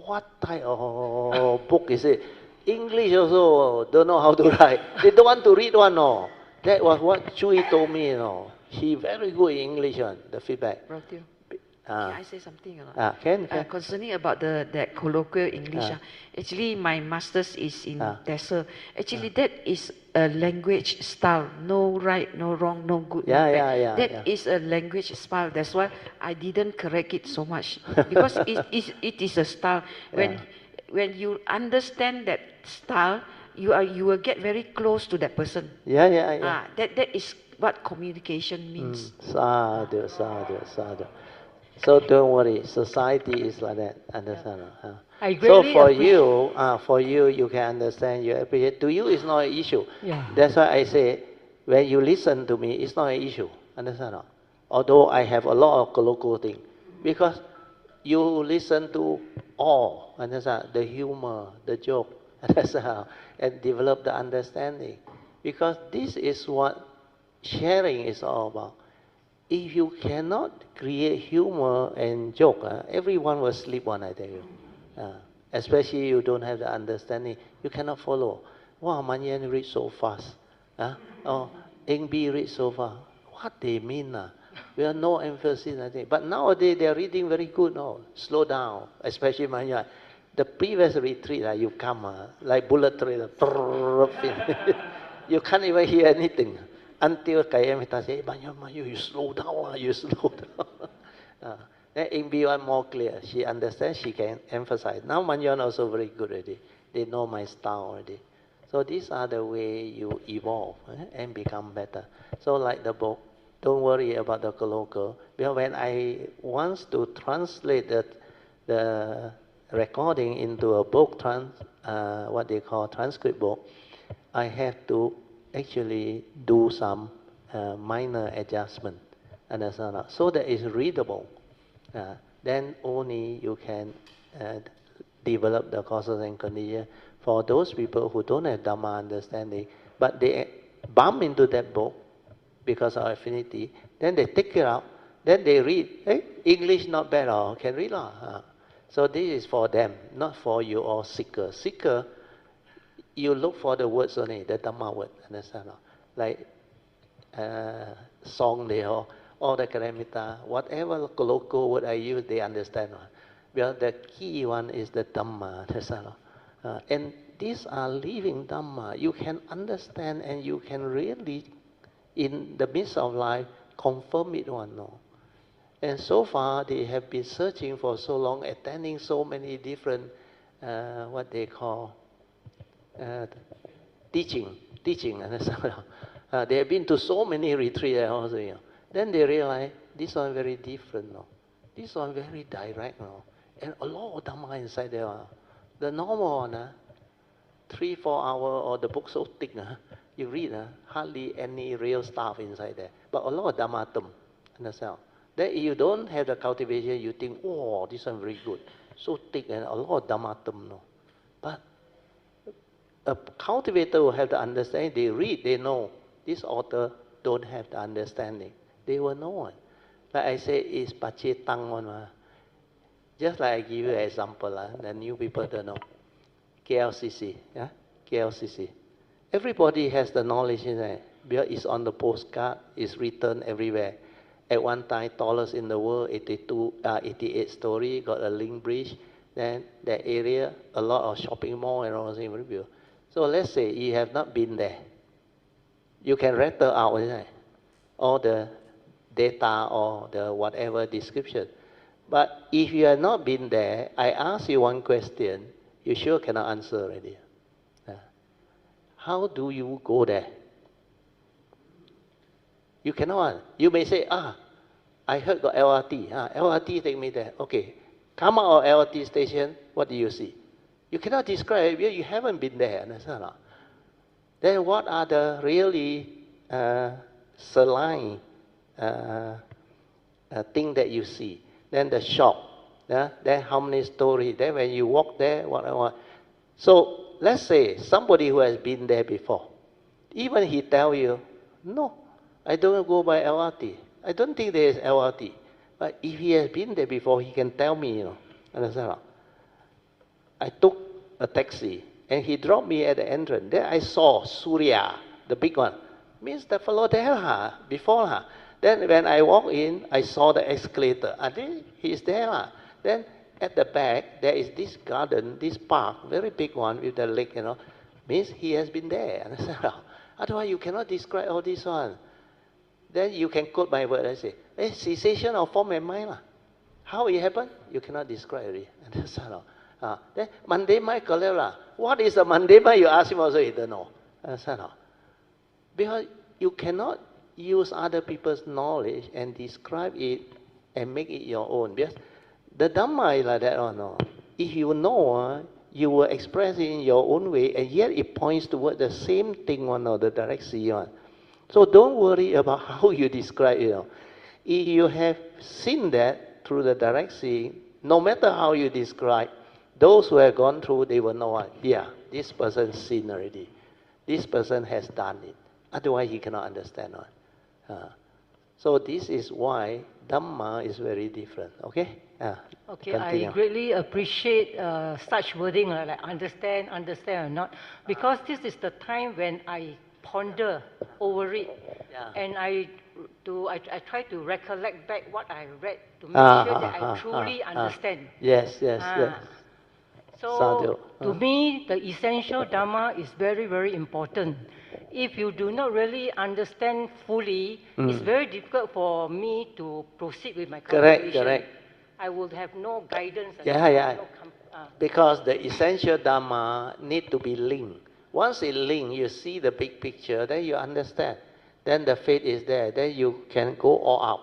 what type of book is it? English also don't know how to write. They don't want to read one, no. That was what Chui told me, no. He very good in English one, the feedback. Can I say something? Can. Concerning about that colloquial English, actually my master's is in Tessa. Actually that is a language style. No right, no wrong, no good, no bad. That is a language style. That's why I didn't correct it so much. Because it is a style. When you understand that style, you will get very close to that person. That is what communication means. Sadhu. So don't worry, society is like that. Understand? So for you, you can understand, you appreciate. To you, it's not an issue. That's why I say, when you listen to me, it's not an issue. Understand? Although I have a lot of colloquial things, because you listen to all, understand? The humor, the joke, understand? And develop the understanding. Because this is what sharing is all about. If you cannot create humor and joke, everyone will sleep one, I tell you. Especially you don't have the understanding, you cannot follow. Wow, Manyan read so fast. Eng Bi read so fast. What they mean? We have no emphasis, I think. But nowadays they are reading very good. No, slow down, especially Manyan. The previous retreat, you come like bullet train, you can't even hear anything. Until Kalyanamittas say, Manyan, you slow down, you slow down. Then Eng Bi one more clear. She understands, she can emphasize. Now Manyan also very good already. They know my style already. So these are the way you evolve and become better. So like the book, don't worry about the colloquial. Because when I want to translate the recording into a book, what they call transcript book, I have to actually do some minor adjustment, understand? So that it's readable. Then only you can develop the causes and conditions for those people who don't have Dhamma understanding, but they bump into that book because of affinity, then they take it out, then they read, hey, English not bad, or can read. So this is for them, not for you or seeker. Seeker, you look for the words only, the Dhamma word, understand? Like Song, all the Kalyanamittas, whatever local word I use, they understand. Well, the key one is the Dhamma, understand? And these are living Dhamma. You can understand and you can really, in the midst of life, confirm it one. And so far, they have been searching for so long, attending so many different, what they call, teaching. They have been to so many retreats also. Then they realize this one very different. This one very direct. And a lot of Dhamma inside there. The normal one, 3-4 hours, or the book so thick, you read, hardly any real stuff inside there. But a lot of Dhammatam, understand? Then if you don't have the cultivation, you think, oh, this one very good. So thick and a lot of Dhammatam. But a cultivator will have the understanding. They read, they know. This author don't have the understanding. They will know. Like I say, it's Pachetang one. Just like I give you an example, the new people don't know. KLCC, KLCC. Everybody has the knowledge in there. Because it's on the postcard, it's written everywhere. At one time, tallest in the world, 88 story, got a link bridge. Then that area, a lot of shopping mall and all that. So let's say you have not been there. You can rattle out all the data or the whatever description. But if you have not been there, I ask you one question, you sure cannot answer already. How do you go there? You cannot. You may say, I heard got LRT. LRT take me there. Okay. Come out of LRT station, what do you see? You cannot describe it. You haven't been there. Understand? Then what are the really saline thing that you see? Then the shop. Then how many stories? Then when you walk there, what? So let's say somebody who has been there before. Even he tell you, no, I don't go by LRT. I don't think there is LRT. But if he has been there before, he can tell me, Understand? I took a taxi and he dropped me at the entrance. Then I saw Surya, the big one. Means the fellow there before. Then when I walk in, I saw the escalator. And then he's there. Then at the back, there is this garden, this park, very big one with the lake, Means he has been there. Understand? Otherwise, you cannot describe all this one. Then you can quote my word. I say, cessation of form and mind. How it happened? You cannot describe it. Understand? Then Monday mind collapse. What is a Monday mind? You ask him also, he don't know. Understand? Because you cannot use other people's knowledge and describe it and make it your own. Because the Dhamma is like that or no. If you know, you will express it in your own way, and yet it points toward the same thing one or the direct see one. So don't worry about how you describe it. If you have seen that through the direct seeing, no matter how you describe, those who have gone through, they will know, this person seen already. This person has done it. Otherwise, he cannot understand. So this is why Dhamma is very different. Okay? Okay, continue. I greatly appreciate such wording, like understand or not, because this is the time when I ponder over it, and I try to recollect back what I read to make sure that I truly understand. Yes. So to me, the essential Dhamma is very, very important. If you do not really understand fully, it's very difficult for me to proceed with my cultivation. Correct. I will have no guidance. Because the essential Dhamma need to be linked. Once it linked, you see the big picture, then you understand. Then the faith is there. Then you can go all out.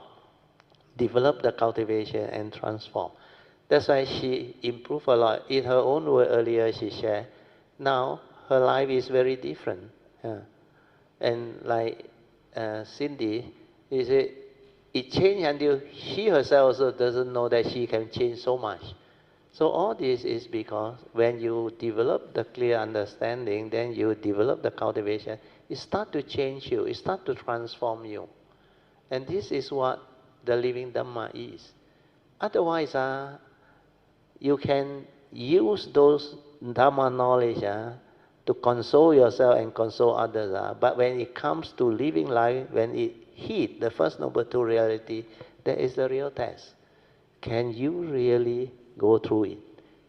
develop the cultivation and transform. That's why she improved a lot. In her own word earlier, she shared, now her life is very different. And like Cindy, he said, it changed until she herself also doesn't know that she can change so much. So all this is because when you develop the clear understanding, then you develop the cultivation, it starts to change you, it starts to transform you. And this is what the living Dhamma is. Otherwise, you can use those Dhamma knowledge to console yourself and console others. But when it comes to living life, when it hits the First Noble Truth reality, that is the real test. Can you really go through it?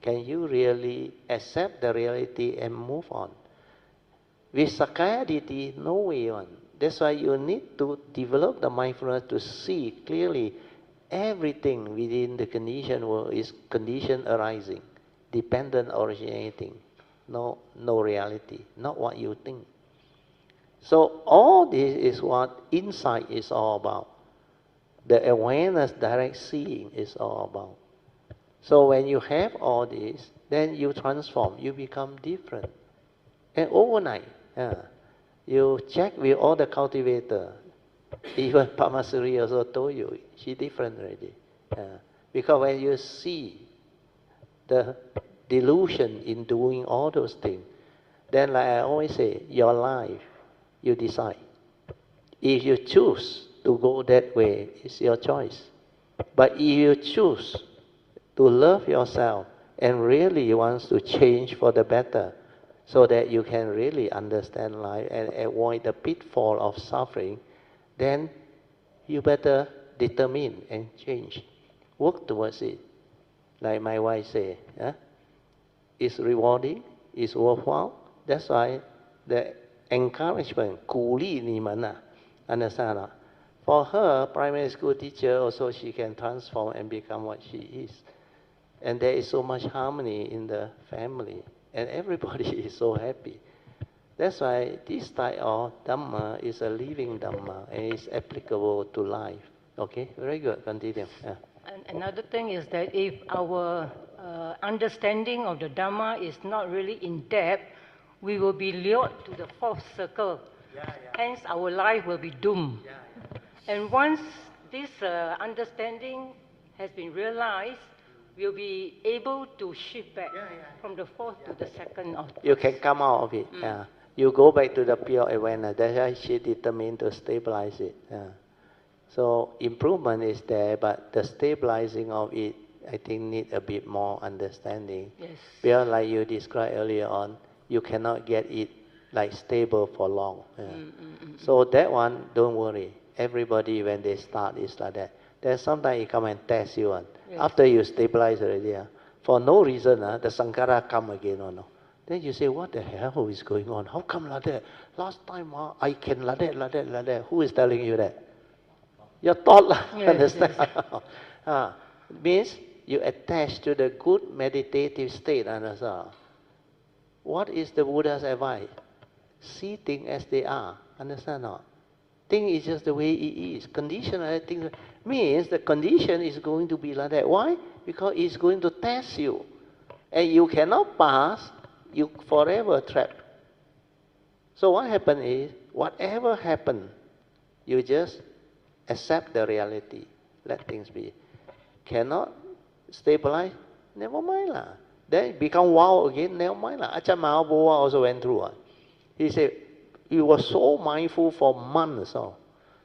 Can you really accept the reality and move on? With Sakaya Ditti, no way on. That's why you need to develop the mindfulness to see clearly everything within the conditioned world is condition arising, dependent originating, no reality, not what you think. So all this is what insight is all about. The awareness, direct seeing is all about. So when you have all this, then you transform, you become different. And overnight, you check with all the cultivators. Even Padmasuri also told you, she different already. Because when you see the delusion in doing all those things, then like I always say, your life, you decide. If you choose to go that way, it's your choice. But if you choose to love yourself and really want to change for the better, so that you can really understand life and avoid the pitfall of suffering, then you better determine and change. Work towards it. Like my wife say, it's rewarding, it's worthwhile. That's why the encouragement, 鼓励你们, understand? For her, primary school teacher also, she can transform and become what she is. And there is so much harmony in the family. And everybody is so happy. That's why this type of Dhamma is a living Dhamma and is applicable to life. Okay, very good. Continue. And another thing is that if our understanding of the Dhamma is not really in depth, we will be lured to the fourth circle. Hence, our life will be doomed. And once this understanding has been realized, we'll be able to shift back from the fourth to the second. You can come out of it. You go back to the pure awareness. That's why she determined to stabilize it. So improvement is there, but the stabilizing of it, I think, need a bit more understanding. Yes. Because like you described earlier on, you cannot get it like stable for long. So that one, don't worry. Everybody, when they start, is like that. Then sometimes it come and test you. After you stabilize already, for no reason, the Sankara come again. Then you say, what the hell is going on? How come like that? Last time I can like that. Who is telling you that? Your thought. Understand? Means you attach to the good meditative state. Understand? What is the Buddha's advice? See things as they are. Understand? Thing is just the way it is. Conditional things means the condition is going to be like that. Why? Because it's going to test you. And you cannot pass, you forever trapped. So what happens is, whatever happens, you just accept the reality. Let things be. Cannot stabilize? Never mind lah. Then become wild again? Never mind lah. Ajahn Mahabowa also went through. He said, he was so mindful for months.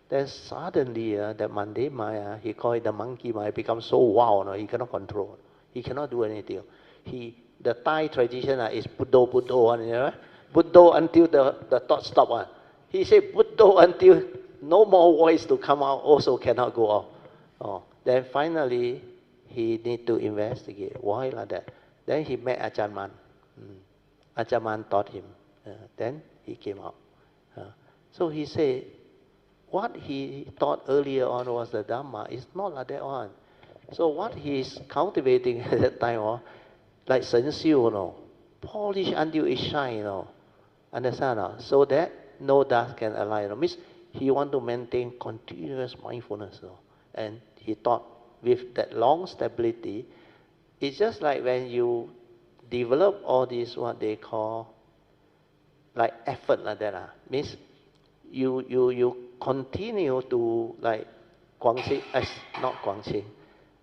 Then suddenly, that Monday Maya, he called it the monkey Maya, becomes so wild, he cannot control. He cannot do anything. The Thai tradition is Buddho, Buddho until the thought stop. He said Buddho until no more voice to come out, also cannot go out. Then finally, he need to investigate. Why like that? Then he met Ajahn Man. Ajahn Man taught him. Then he came out. So he said, what he thought earlier on was the Dhamma is not like that one. So what he's cultivating at that time, like Shen Xiu, polish until it shine, understand? So that no dust can align. Means he want to maintain continuous mindfulness. And he thought with that long stability, it's just like when you develop all this, what they call, like effort like that. Means you continue to like Guangxing, not Guangxing,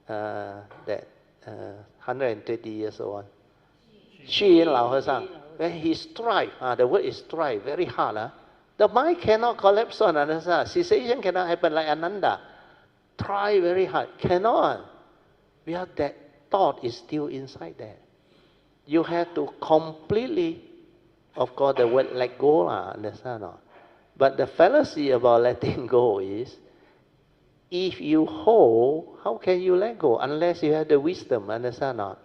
that 120 years old one. Xu Yin Lao He when he strive, the word is strive, very hard. The mind cannot collapse on another. Cessation cannot happen like Ananda. Try very hard, cannot. Because that thought is still inside there. You have to completely, of course, the word let go, understand or not? But the fallacy about letting go is, if you hold, how can you let go unless you have the wisdom, understand or not?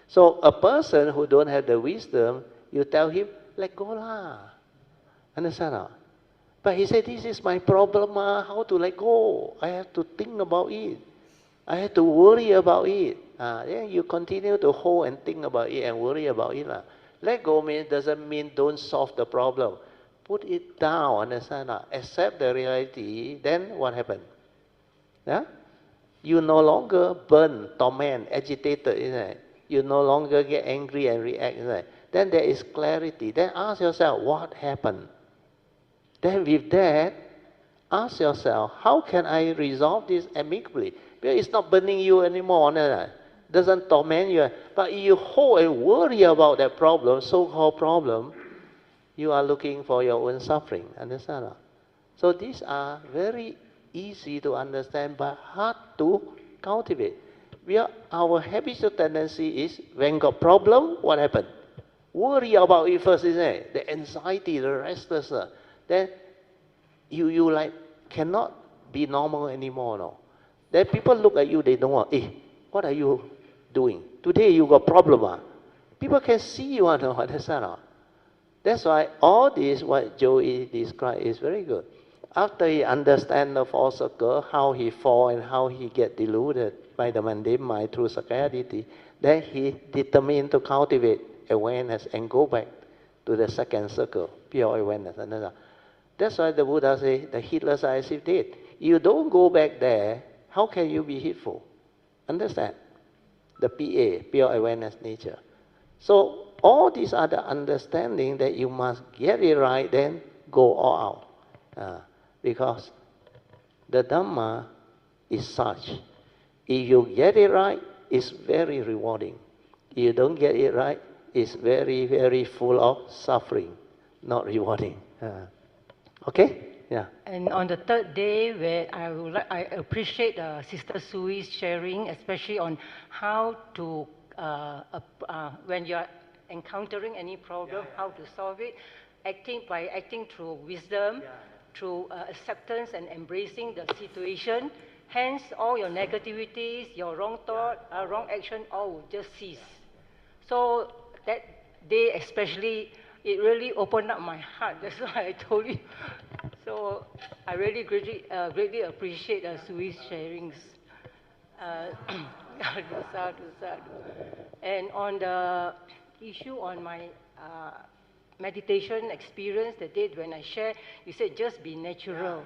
So a person who don't have the wisdom, you tell him, let go lah. Understand or not? But he said, this is my problem, how to let go? I have to think about it. I have to worry about it. Then you continue to hold and think about it and worry about it. Let go doesn't mean don't solve the problem. Put it down, understand? Accept the reality, then what happened? Yeah? You no longer burn, torment, agitated, isn't it? You no longer get angry and react, isn't it? Then there is clarity. Then ask yourself, what happened? Then with that, ask yourself, how can I resolve this amicably? Because it's not burning you anymore, doesn't torment you. But you hold and worry about that problem, so-called problem, you are looking for your own suffering. Understand? So these are very easy to understand but hard to cultivate. Our habitual tendency is, when got problem, what happened? Worry about it first, isn't it? The anxiety, the restlessness. Then you like cannot be normal anymore, no? Then people look at you, they don't want, what are you doing? Today you got problem, People can see you, understand? That's why all this, what Zoey described, is very good. After he understands the four circles, how he fall and how he get deluded by the mundane mind through Sakayaditi, then he determined to cultivate awareness and go back to the second circle, pure awareness. That's why the Buddha says, the heedless are as if dead. You don't go back there, how can you be heedful? Understand? The PA, pure awareness nature. So all these are the understanding that you must get it right, then go all out. Because the Dhamma is such. If you get it right, it's very rewarding. If you don't get it right, it's very, very full of suffering, not rewarding. Okay? Yeah. And on the third day, where I appreciate Sister Zoey's sharing, especially on how to, when you are encountering any problem, how to solve it, by acting through wisdom, through acceptance and embracing the situation. Hence, all your negativities, your wrong thought, wrong action, all will just cease. So that day especially, it really opened up my heart. That's why I told you. So I really greatly appreciate Zoey's sharings. And on the issue on my meditation experience, the day when I shared, you said just be natural.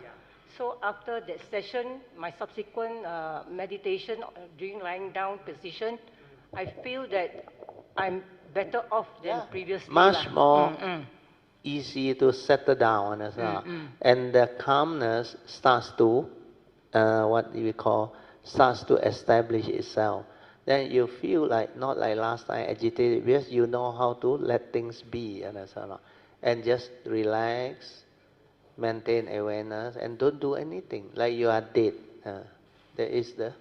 So after that session, my subsequent meditation during lying down position, I feel that I'm better off than previously. Much more easy to settle down as well. And the calmness starts to, starts to establish itself. Then you feel like, not like last time, agitated, because you know how to let things be, and just relax, maintain awareness, and don't do anything, like you are dead. That is the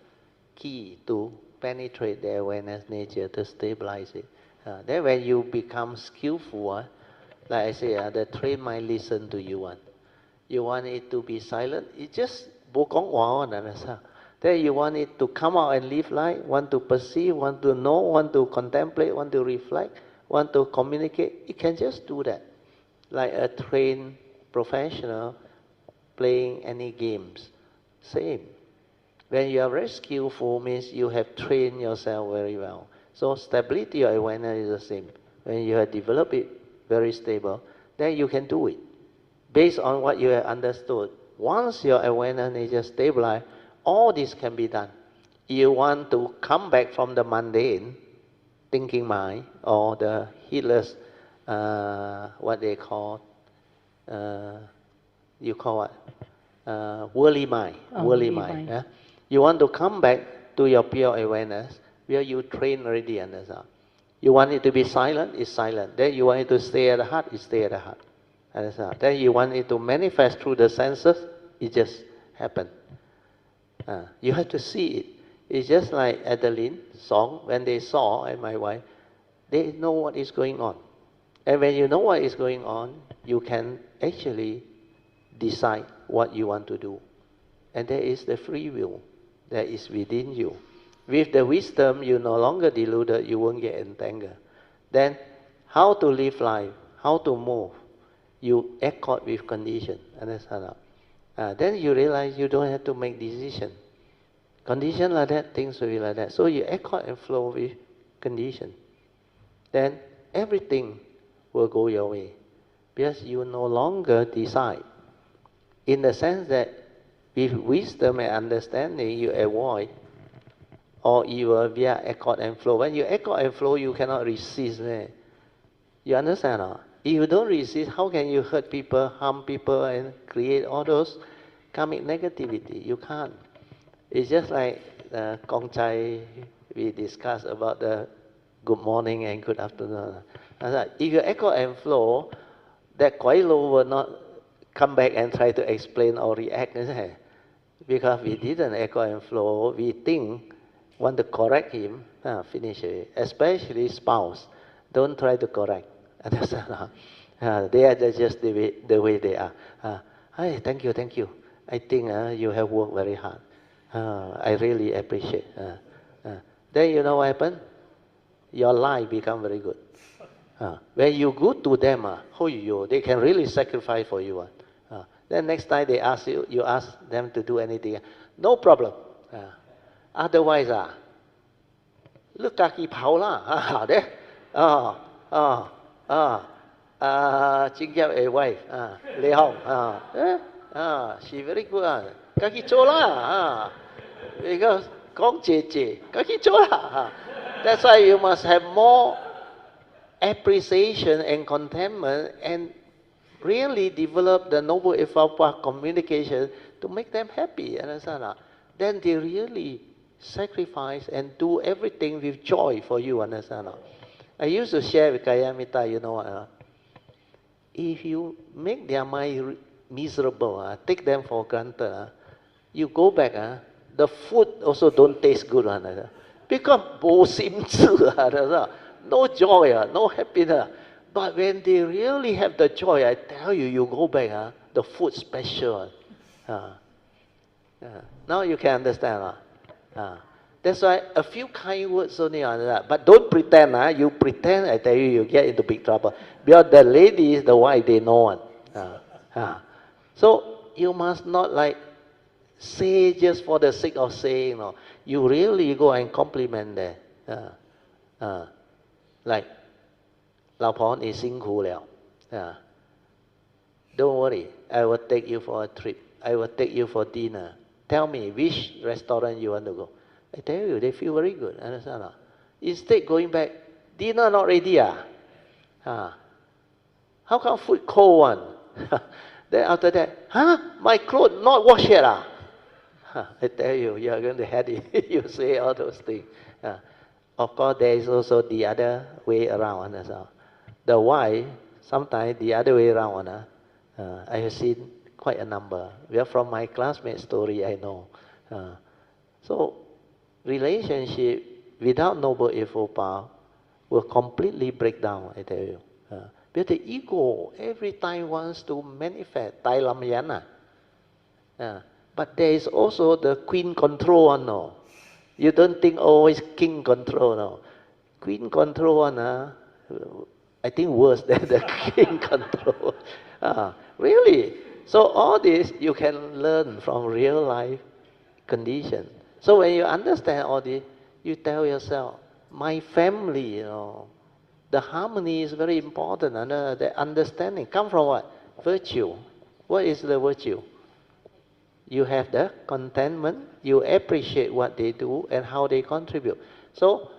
key to penetrate the awareness nature, to stabilize it. Then when you become skillful, like I say, the train might listen to you. You want it to be silent, it just then you want it to come out and live life, want to perceive, want to know, want to contemplate, want to reflect, want to communicate. It can just do that. Like a trained professional playing any games. Same. When you are very skillful, means you have trained yourself very well. So stability of awareness is the same. When you have developed it very stable, then you can do it. Based on what you have understood. Once your awareness nature stabilized, All this can be done. You want to come back from the mundane thinking mind or the heedless, what they call, you call what? Worldly mind. Worldly mind. Yeah? You want to come back to your pure awareness where you train already, understand? You want it to be silent, it's silent. Then you want it to stay at the heart, it stay at the heart. Understand? Then you want it to manifest through the senses, it just happen. You have to see it. It's just like Adeline, Song, when they saw, and my wife, they know what is going on. And when you know what is going on, you can actually decide what you want to do. And there is the free will that is within you. With the wisdom, you're no longer deluded, you won't get entangled. Then, how to live life, how to move, you accord with condition. Understand? Then you realize you don't have to make decision. Condition like that, things will be like that. So you accord and flow with condition. Then everything will go your way. Because you no longer decide. In the sense that with wisdom and understanding, you avoid or evil via accord and flow. When you accord and flow, you cannot resist. You understand? If you don't resist, how can you hurt people, harm people, and create all those karmic negativity? You can't. It's just like Kong Chai, we discussed about the good morning and good afternoon. If you echo and flow, that Kwai Lo will not come back and try to explain or react. Because we didn't echo and flow, we think, want to correct him, finish it. Especially spouse, don't try to correct. They are just the way they are. Hi, thank you. I think you have worked very hard. I really appreciate. Then you know what happened? Your life become very good. When you good to them, they can really sacrifice for you. Then next time they ask you, you ask them to do anything, no problem. Otherwise, look kaki pao la. Jing Jiao a wife, Lei Hong, she very good. Kaki chola, because Kong Jie, kaki chola. That's why you must have more appreciation and contentment and really develop the noble effort communication to make them happy. Understand? Then they really sacrifice and do everything with joy for you. Understand? I used to share with Kalyanamittas, you know, if you make their mind miserable, take them for granted, you go back, the food also don't taste good. Because no joy, no happiness. But when they really have the joy, I tell you, you go back, the food special. Now you can understand. That's why a few kind words only on that. But don't pretend, you pretend, I tell you, you get into big trouble. Because the ladies, the wife, they know it. So you must not like say just for the sake of saying. No. You really go and compliment them. Like, 老婆你辛苦了. Don't worry, I will take you for a trip. I will take you for dinner. Tell me which restaurant you want to go. I tell you, they feel very good. Understand? Instead going back, dinner not ready. How come food cold one? Then after that, my clothes not washed yet. I tell you, you are going to have it. You say all those things. Of course, there is also the other way around. The wife, sometimes the other way around. I have seen quite a number. Well, from my classmate story, I know. So, relationship without noble effort power will completely break down, I tell you. But the ego every time wants to manifest. Tai Lam Yan. But there is also the queen control. No. You don't think always king control. No. Queen control, I think worse than the king control. Really. So all this you can learn from real life condition. So when you understand all this, you tell yourself, my family, you know, the harmony is very important. And the understanding come from what? Virtue. What is the virtue? You have the contentment, you appreciate what they do and how they contribute. So,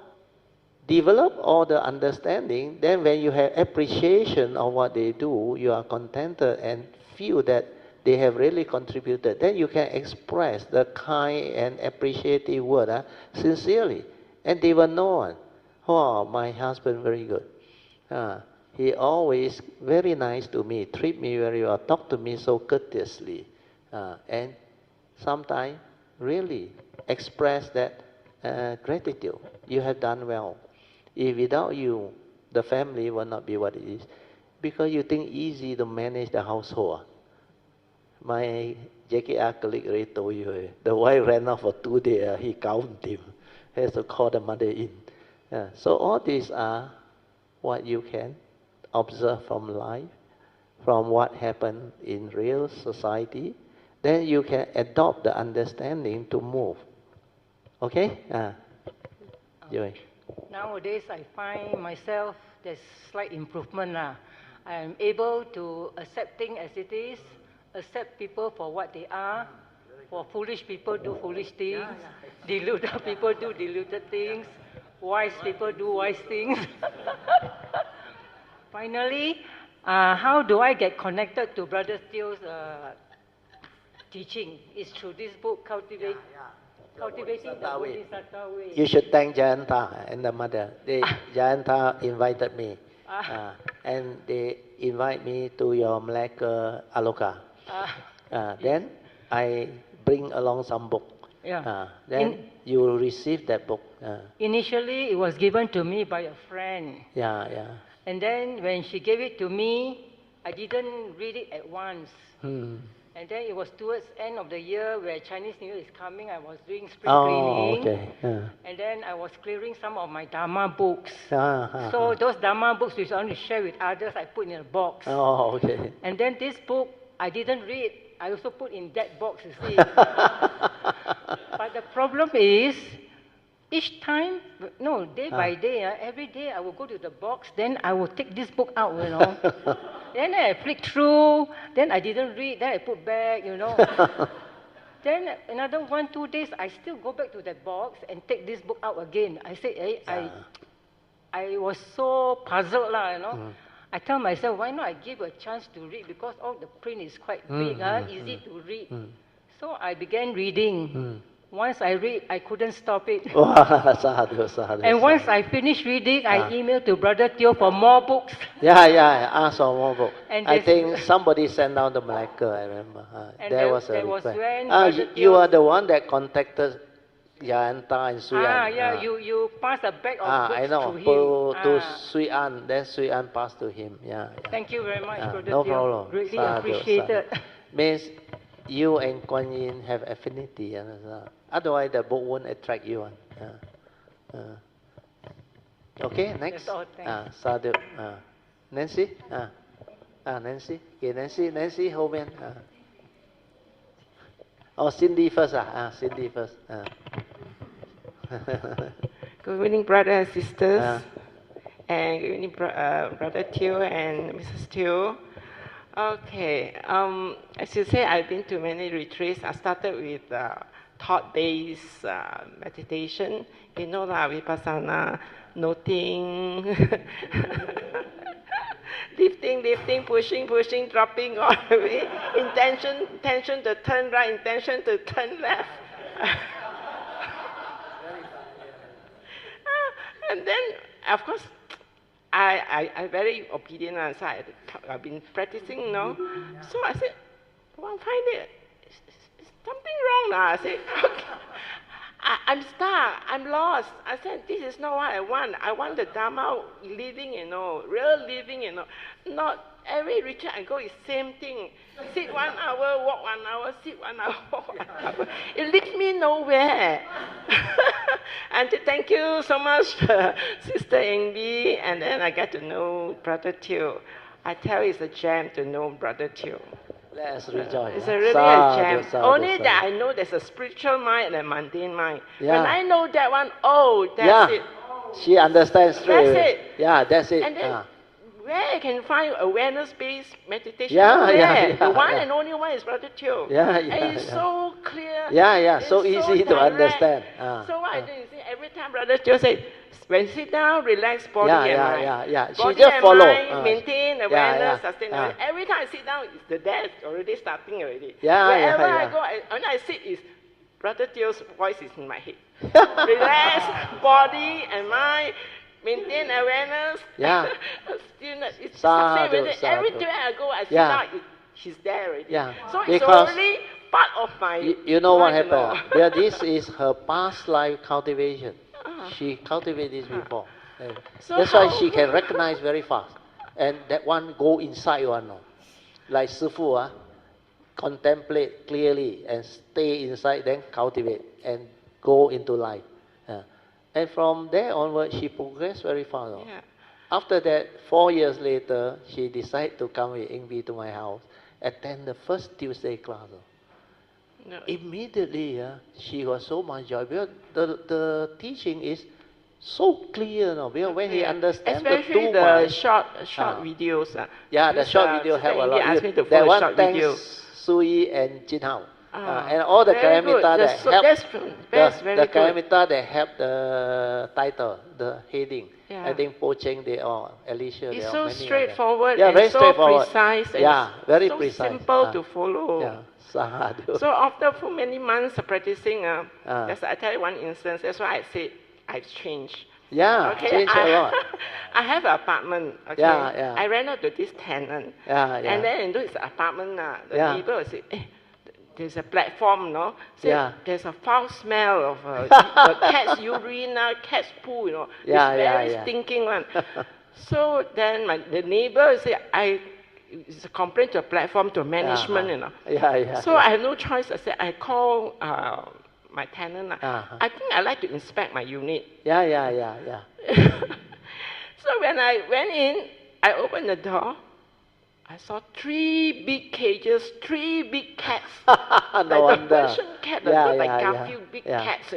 develop all the understanding, then when you have appreciation of what they do, you are contented and feel that they have really contributed, then you can express the kind and appreciative word sincerely. And they will know, oh, my husband very good. He always very nice to me, treat me very well, talk to me so courteously. And sometimes really express that gratitude. You have done well. If without you, the family will not be what it is. Because you think easy to manage the household. My JKR colleague already told you, the wife ran off for 2 days, he counted him. He has to call the mother in. So all these are what you can observe from life, from what happened in real society. Then you can adopt the understanding to move. Okay? Zoey. Nowadays, I find myself there's slight improvement. I am able to accept things as it is, accept people for what they are. For foolish people do foolish things, deluded people do deluded things, wise people do wise things. Finally, how do I get connected to Brother Teoh's teaching? It's through this book, Cultivate. Cultivating the bodhisattva way. You should thank Jayanta and the mother. Jayanta invited me. And they invite me to your Malacca Aloka. Then I bring along some book. Then you will receive that book. Initially, it was given to me by a friend. And then when she gave it to me, I didn't read it at once. And then it was towards end of the year where Chinese New Year is coming. I was doing spring cleaning. And then I was clearing some of my Dharma books. So those Dharma books which I want to share with others, I put in a box. And then this book, I didn't read. I also put in that box, you see. But the problem is, each time, day by day, every day I will go to the box, then I will take this book out, Then I flick through, then I didn't read, then I put back, Then another 1-2 days, I still go back to that box and take this book out again. I say, I was so puzzled, I tell myself, why not I give a chance to read, because all the print is quite big, easy to read. So I began reading. Once I read, I couldn't stop it. And once I finished reading, I emailed to Brother Teoh for more books. Ask for more books. I think somebody sent down the Malacca, I remember. There was a request. You are the one that contacted Jayanta and Sui An. You passed a bag of books I know, to Sui An, then Sui An passed to him. Thank you very much, Brother No Teoh. problem. Really appreciate it. Means you and Kuan Yin have affinity. Otherwise, the book won't attract you. Okay, next. Sadhu. Nancy? Nancy? Okay, Nancy, hold on. Cindy first. Cindy first. Good evening, brothers and sisters. And good evening, Brother Teoh and Mrs Teoh. Okay, as you say, I've been to many retreats. I started with thought-based meditation. Vipassana, noting, lifting, pushing, dropping all the way. Intention to turn right, intention to turn left. And then, of course, I'm very obedient, so I've been practicing, So I said, well, I find it, something wrong now. I said, okay. I'm stuck, I'm lost. I said, this is not what I want. I want the Dharma living, real living, Not every retreat I go is same thing. Sit 1 hour, walk 1 hour, sit 1 hour, walk 1 hour. It leads me nowhere. And thank you so much, Sister Amy. And then I got to know Brother Teoh. I tell you, it's a gem to know Brother Teoh. Let's rejoice. It's really a gem. Only that I know there's a spiritual mind and a mundane mind. When I know that one, that's it. She understands straight away. That's it. That's it. And then where you can find awareness-based meditation? The one and only one is Brother Teoh. And it's so clear. It's so easy to understand. So what I do is, every time Brother Teoh says, when sit down, relax body and mind. She just follow. Maintain awareness, sustain awareness. Every time I sit down, the day is already starting already. Wherever I go, when I sit, Brother Teoh's voice is in my head. Relax body and mind. Maintain awareness. It's sadhu. Everywhere I go, I sit down, she's there already. So it's already part of my. You know what happened? This is her past life cultivation. She cultivated this before. That's why she can recognize very fast. And that one go inside one. Like Sifu, contemplate clearly and stay inside, then cultivate and go into life. And from there onward, she progressed very fast. After that, 4 years later, she decided to come with Ingbi to my house, attend the first Tuesday class. Immediately, she got so much joy because the teaching is so clear. Because when he understands especially the short videos. The short video help a lot. Asked me to that one short thanks video. Sui and Jin Hao. And all the Kalyanamittas that help the Kalyanamittas that help the title, the heading. I think Po Cheng, they all, Alicia, it's they so all, many straightforward and very so straightforward. Precise and very so precise. Simple to follow. Sadhu. So after for many months of practicing, I tell you one instance. That's why I said I've changed. Changed a lot. I have an apartment. I ran out to this tenant. And then into his apartment, the neighbor will say, there's a platform, there's a foul smell of the cat's urine, cat's poo, It's very stinking one. So then the neighbor say, it's a complaint to a platform, to management, So I have no choice. I said, I call my tenant. I think I like to inspect my unit. So when I went in, I opened the door. I saw 3 big cages, 3 big cats. Like the Persian cat, like Garfield, big cats,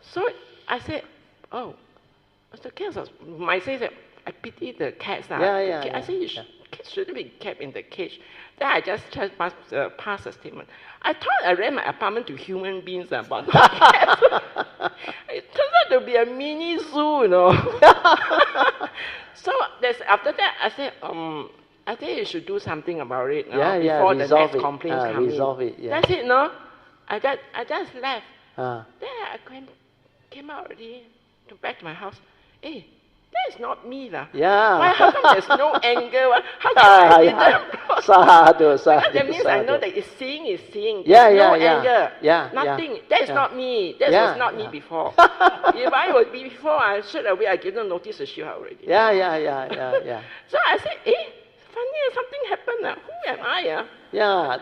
So I said, the cats are, I pity the cats. I said, cats shouldn't be kept in the cage. Then I just passed a statement. I thought I rent my apartment to human beings, but not cats. It turns out to be a mini zoo, So after that, I said, I think you should do something about it before the next complaint comes in. That's it, I just left. Then I came out already, back to my house. Hey, that's not me. Why, how come there's no anger? How come I didn't Sadhu. That means I know that seeing is seeing. There's no anger. Nothing. That's not me. That was not me before. If I was before, I should have I given notice to Shiva already. So I said, funny, something happened. Who am I?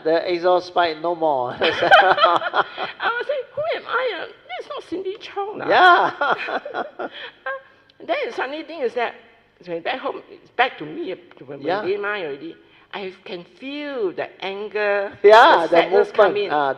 The exhaust pipe no more. I was saying, who am I? That's not Cindy Chong. Then the funny thing is that when back home, it's back to me, to my mind already. I can feel the anger, the sadness coming. I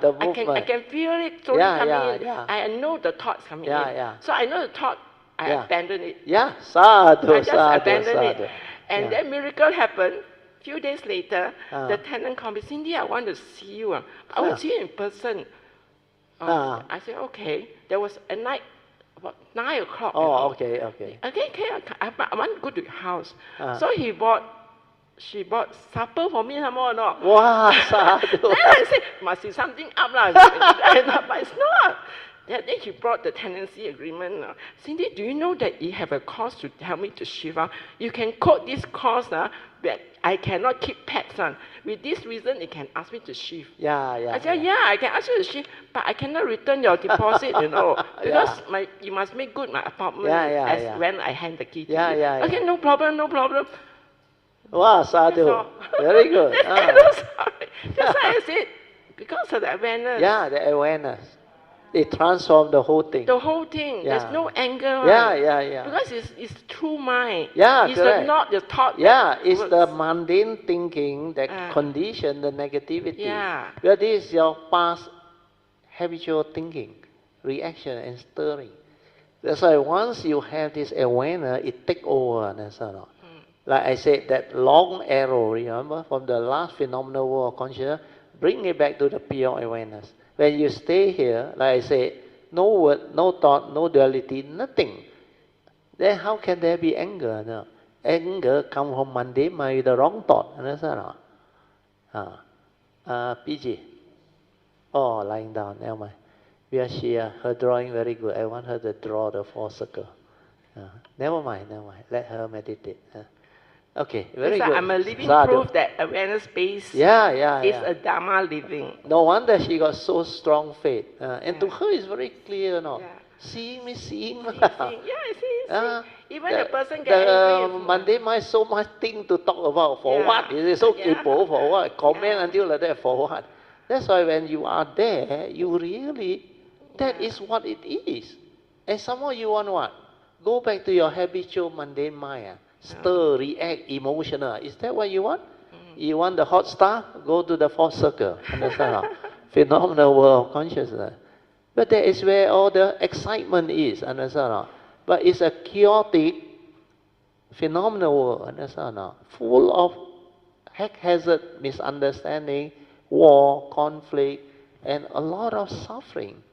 can feel it slowly coming in. I know the thoughts coming in. So I know the thought, I abandon it. Sadhu, I just abandon it. And then miracle happened. Few days later, the tenant called me, Cindy, I want to see you. I will see you in person. I said, okay. There was a night, about 9 o'clock. Okay. I want to go to your house. So she bought supper for me, more or not. Wow, sadhu. Then I said, must be something up, but it's not. Then he brought the tenancy agreement. Cindy, do you know that you have a cost to help me to Shiva? You can quote this cost, but I cannot keep pets. With this reason, you can ask me to shift. I said, I can ask you to shift, but I cannot return your deposit, because you must make good my apartment as when I hand the key to you. Okay, no problem. Wow, sadhu. Very good. That's why I said, because of the awareness. The awareness. It transforms the whole thing. The whole thing. There's no anger. Because it's true mind. It's not the thought. It's the mundane thinking that condition the negativity. Because this is your past habitual thinking, reaction and stirring. That's why once you have this awareness, it takes over. Like I said, that long arrow, remember, from the last phenomenal world of consciousness, bring it back to the pure awareness. When you stay here, like I said, no word, no thought, no duality, nothing. Then how can there be anger? No. Anger comes from mundane mind with the wrong thought. Understand or not? PG. Oh, lying down. Never mind. Where she, her drawing very good. I want her to draw the 4 circle. Never mind. Let her meditate. Okay, very good. I'm a living Sadhu. proof that awareness base is a Dharma living. No wonder she got so strong faith. And to her it's very clear, no? Yeah. Seeing me. See. Even the person gets angry. Mundane mind so much thing to talk about. For what? Is it so kaypoh? For what? Comment until like that for what? That's why when you are there, you really, that is what it is. And somehow you want what? Go back to your habitual mundane mind. Stir, react, emotional. Is that what you want? You want the hot stuff? Go to the 4th circle. Understand? Phenomenal world of consciousness. But that is where all the excitement is. Understand? But it's a chaotic, phenomenal world. Understand? Full of haphazard misunderstanding, war, conflict, and a lot of suffering.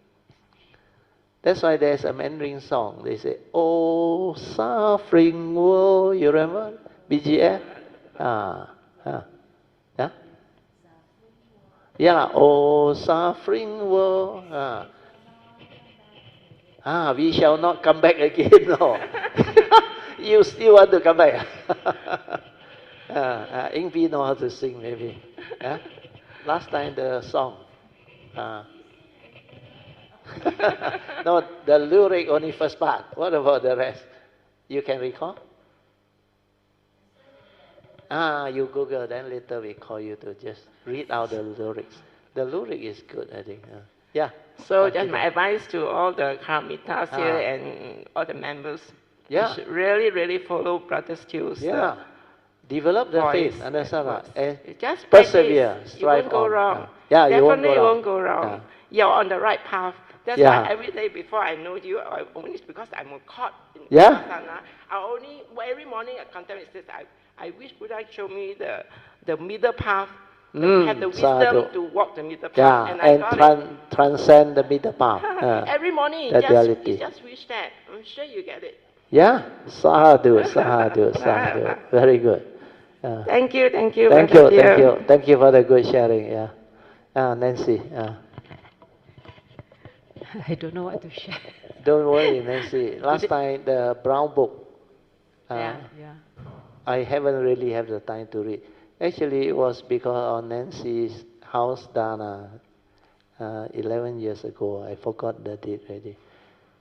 That's why there's a Mandarin song. They say, "Oh, suffering world." You remember? BGF? Yeah. Oh, suffering world. We shall not come back again. No. You still want to come back? Ing Pi know how to sing, maybe. Last time the song. No, the lyric only first part. What about the rest? You can recall? You Google, then later we call you to just read out the lyrics. The lyric is good, I think. Yeah. So just my advice to all the Kalyanamittas here and all the members. You should really, really follow Brother Teoh's develop the voice, faith, understand? And just persevere, strive you won't go on. wrong. Definitely you won't go wrong. You're on the right path. That's why every day before I know you, only because I'm caught in Vipassana, every morning I contemplate this. I wish Buddha showed me the middle path, have the wisdom to walk the middle path. And transcend the middle path. Every morning, you just wish that. I'm sure you get it. Yeah, sadhu. Very good. Thank you. Thank you for the good sharing. Yeah. Nancy. I don't know what to share. Don't worry, Nancy. Last time the brown book. I haven't really had the time to read. Actually, it was because of Nancy's house dana 11 years ago. I forgot the date already.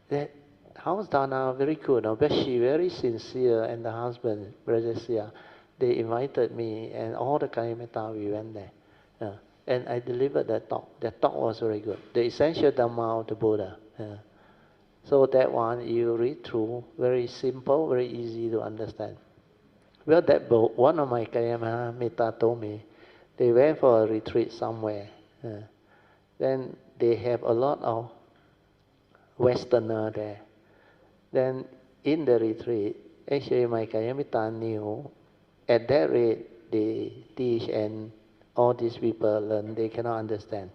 That house dana very good, but she very sincere, and the husband, Brother Sia, they invited me and all the Kalyanamittas, we went there. And I delivered that talk. That talk was very good. The essential Dhamma of the Buddha. So that one you read through, very simple, very easy to understand. Well, that book, one of my Kalyanamittas told me, they went for a retreat somewhere. Then they have a lot of Westerner there. Then in the retreat, actually my Kalyanamittas knew at that rate they teach and all these people learn, they cannot understand.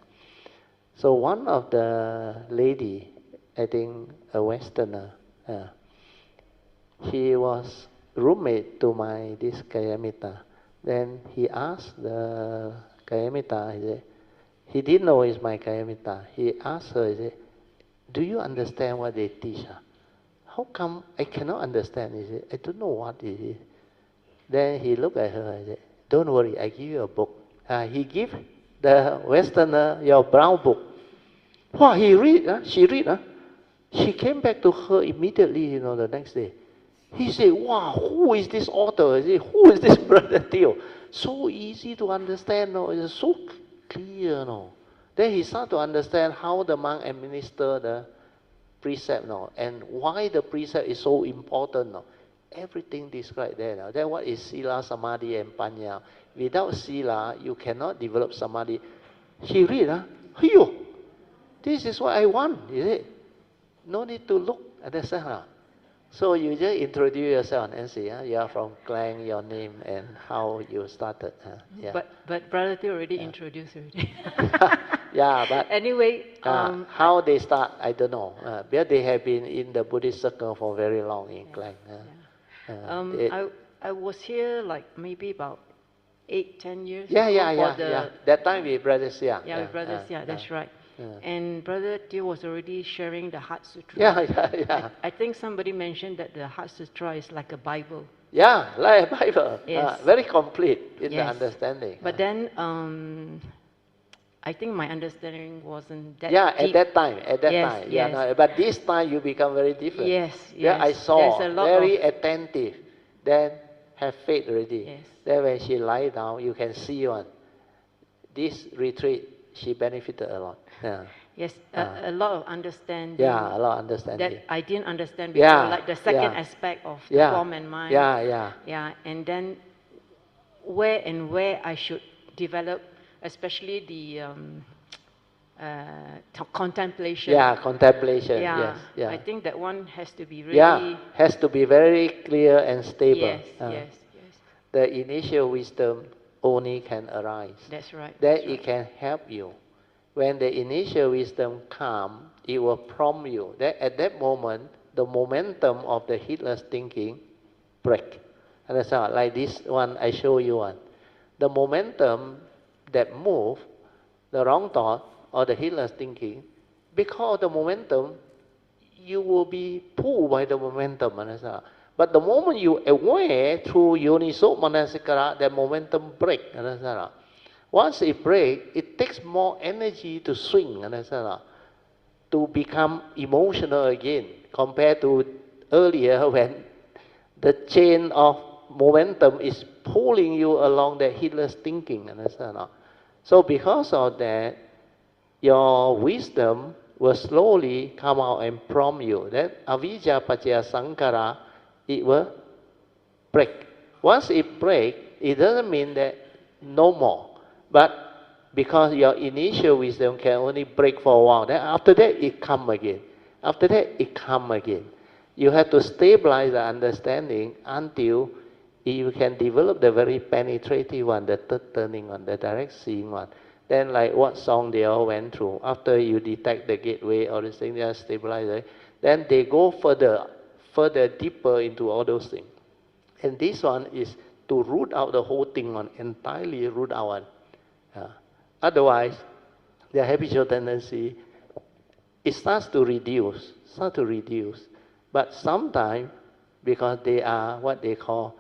So one of the lady, I think a Westerner, he was roommate to this Kalyanamittas. Then he asked the Kalyanamittas, he didn't know it's my Kalyanamittas. He asked her, he said, "Do you understand what they teach?" How come I cannot understand? He said, "I don't know what it is." Then he looked at her and said, "Don't worry, I give you a book." He gave the Westerner your brown book. Wow, he read, she read. She came back to her immediately, the next day. He said, "Wow, who is this author?" I said, "Who is this Brother Teoh?" So easy to understand, it's so clear, Then he started to understand how the monk administer the precept, and why the precept is so important, Everything described there. Then what is Sila, Samadhi, and Panya? Without Sila, you cannot develop Samadhi. He read, this is what I want, is it? No need to look at the Sahara. So you just introduce yourself, Nancy. You are from Klang, your name and how you started. Yeah. But Brother Teoh already introduced already. Yeah, but anyway, how they start, I don't know. Because they have been in the Buddhist circle for very long in Klang. I was here like maybe about 8-10 years ago. Yeah. That time we brothers, Yeah, with brothers, that's right. And Brother Teoh was already sharing the Heart Sutra. Yeah. I think somebody mentioned that the Heart Sutra is like a Bible. Yeah, like a Bible. Yes. Very complete in the understanding. But then I think my understanding wasn't that deep. At that time. Yes. No, but this time you become very different. Yes. Yeah, I saw very attentive. Then have faith already. Yes. Then when she lie down, you can see one. This retreat, she benefited a lot. Yeah. Yes, a lot of understanding. Yeah, a lot of understanding. That I didn't understand before, like the second aspect of the form and mind. Yeah. And then where I should develop, especially the contemplation. Yeah, contemplation. Yeah. Yes. I think that one has to be really. Has to be very clear and stable. Yes. The initial wisdom only can arise. That's right. Then it can help you. When the initial wisdom comes, it will prompt you. That at that moment, the momentum of the heedless thinking break. Understand? Like this one, I show you one. The momentum that move, the wrong thought or the heedless thinking, because of the momentum, you will be pulled by the momentum. Understand? But the moment you aware through yoniso manasikara, the momentum break. Understand? Once it breaks, it takes more energy to swing, understand? To become emotional again, compared to earlier when the chain of momentum is pulling you along the heedless thinking, understand? So because of that, your wisdom will slowly come out and prompt you. That avijja paccaya sankhara, it will break. Once it breaks, it doesn't mean that no more. But because your initial wisdom can only break for a while, then after that it come again. After that it come again. You have to stabilize the understanding until you can develop the very penetrative one, the third turning one, the direct seeing one. Then like what song they all went through, after you detect the gateway or the thing, they are stabilized, then they go further deeper into all those things. And this one is to root out the whole thing one, entirely root out one. Otherwise, the habitual tendency, it starts to reduce. But sometimes, because they are what they call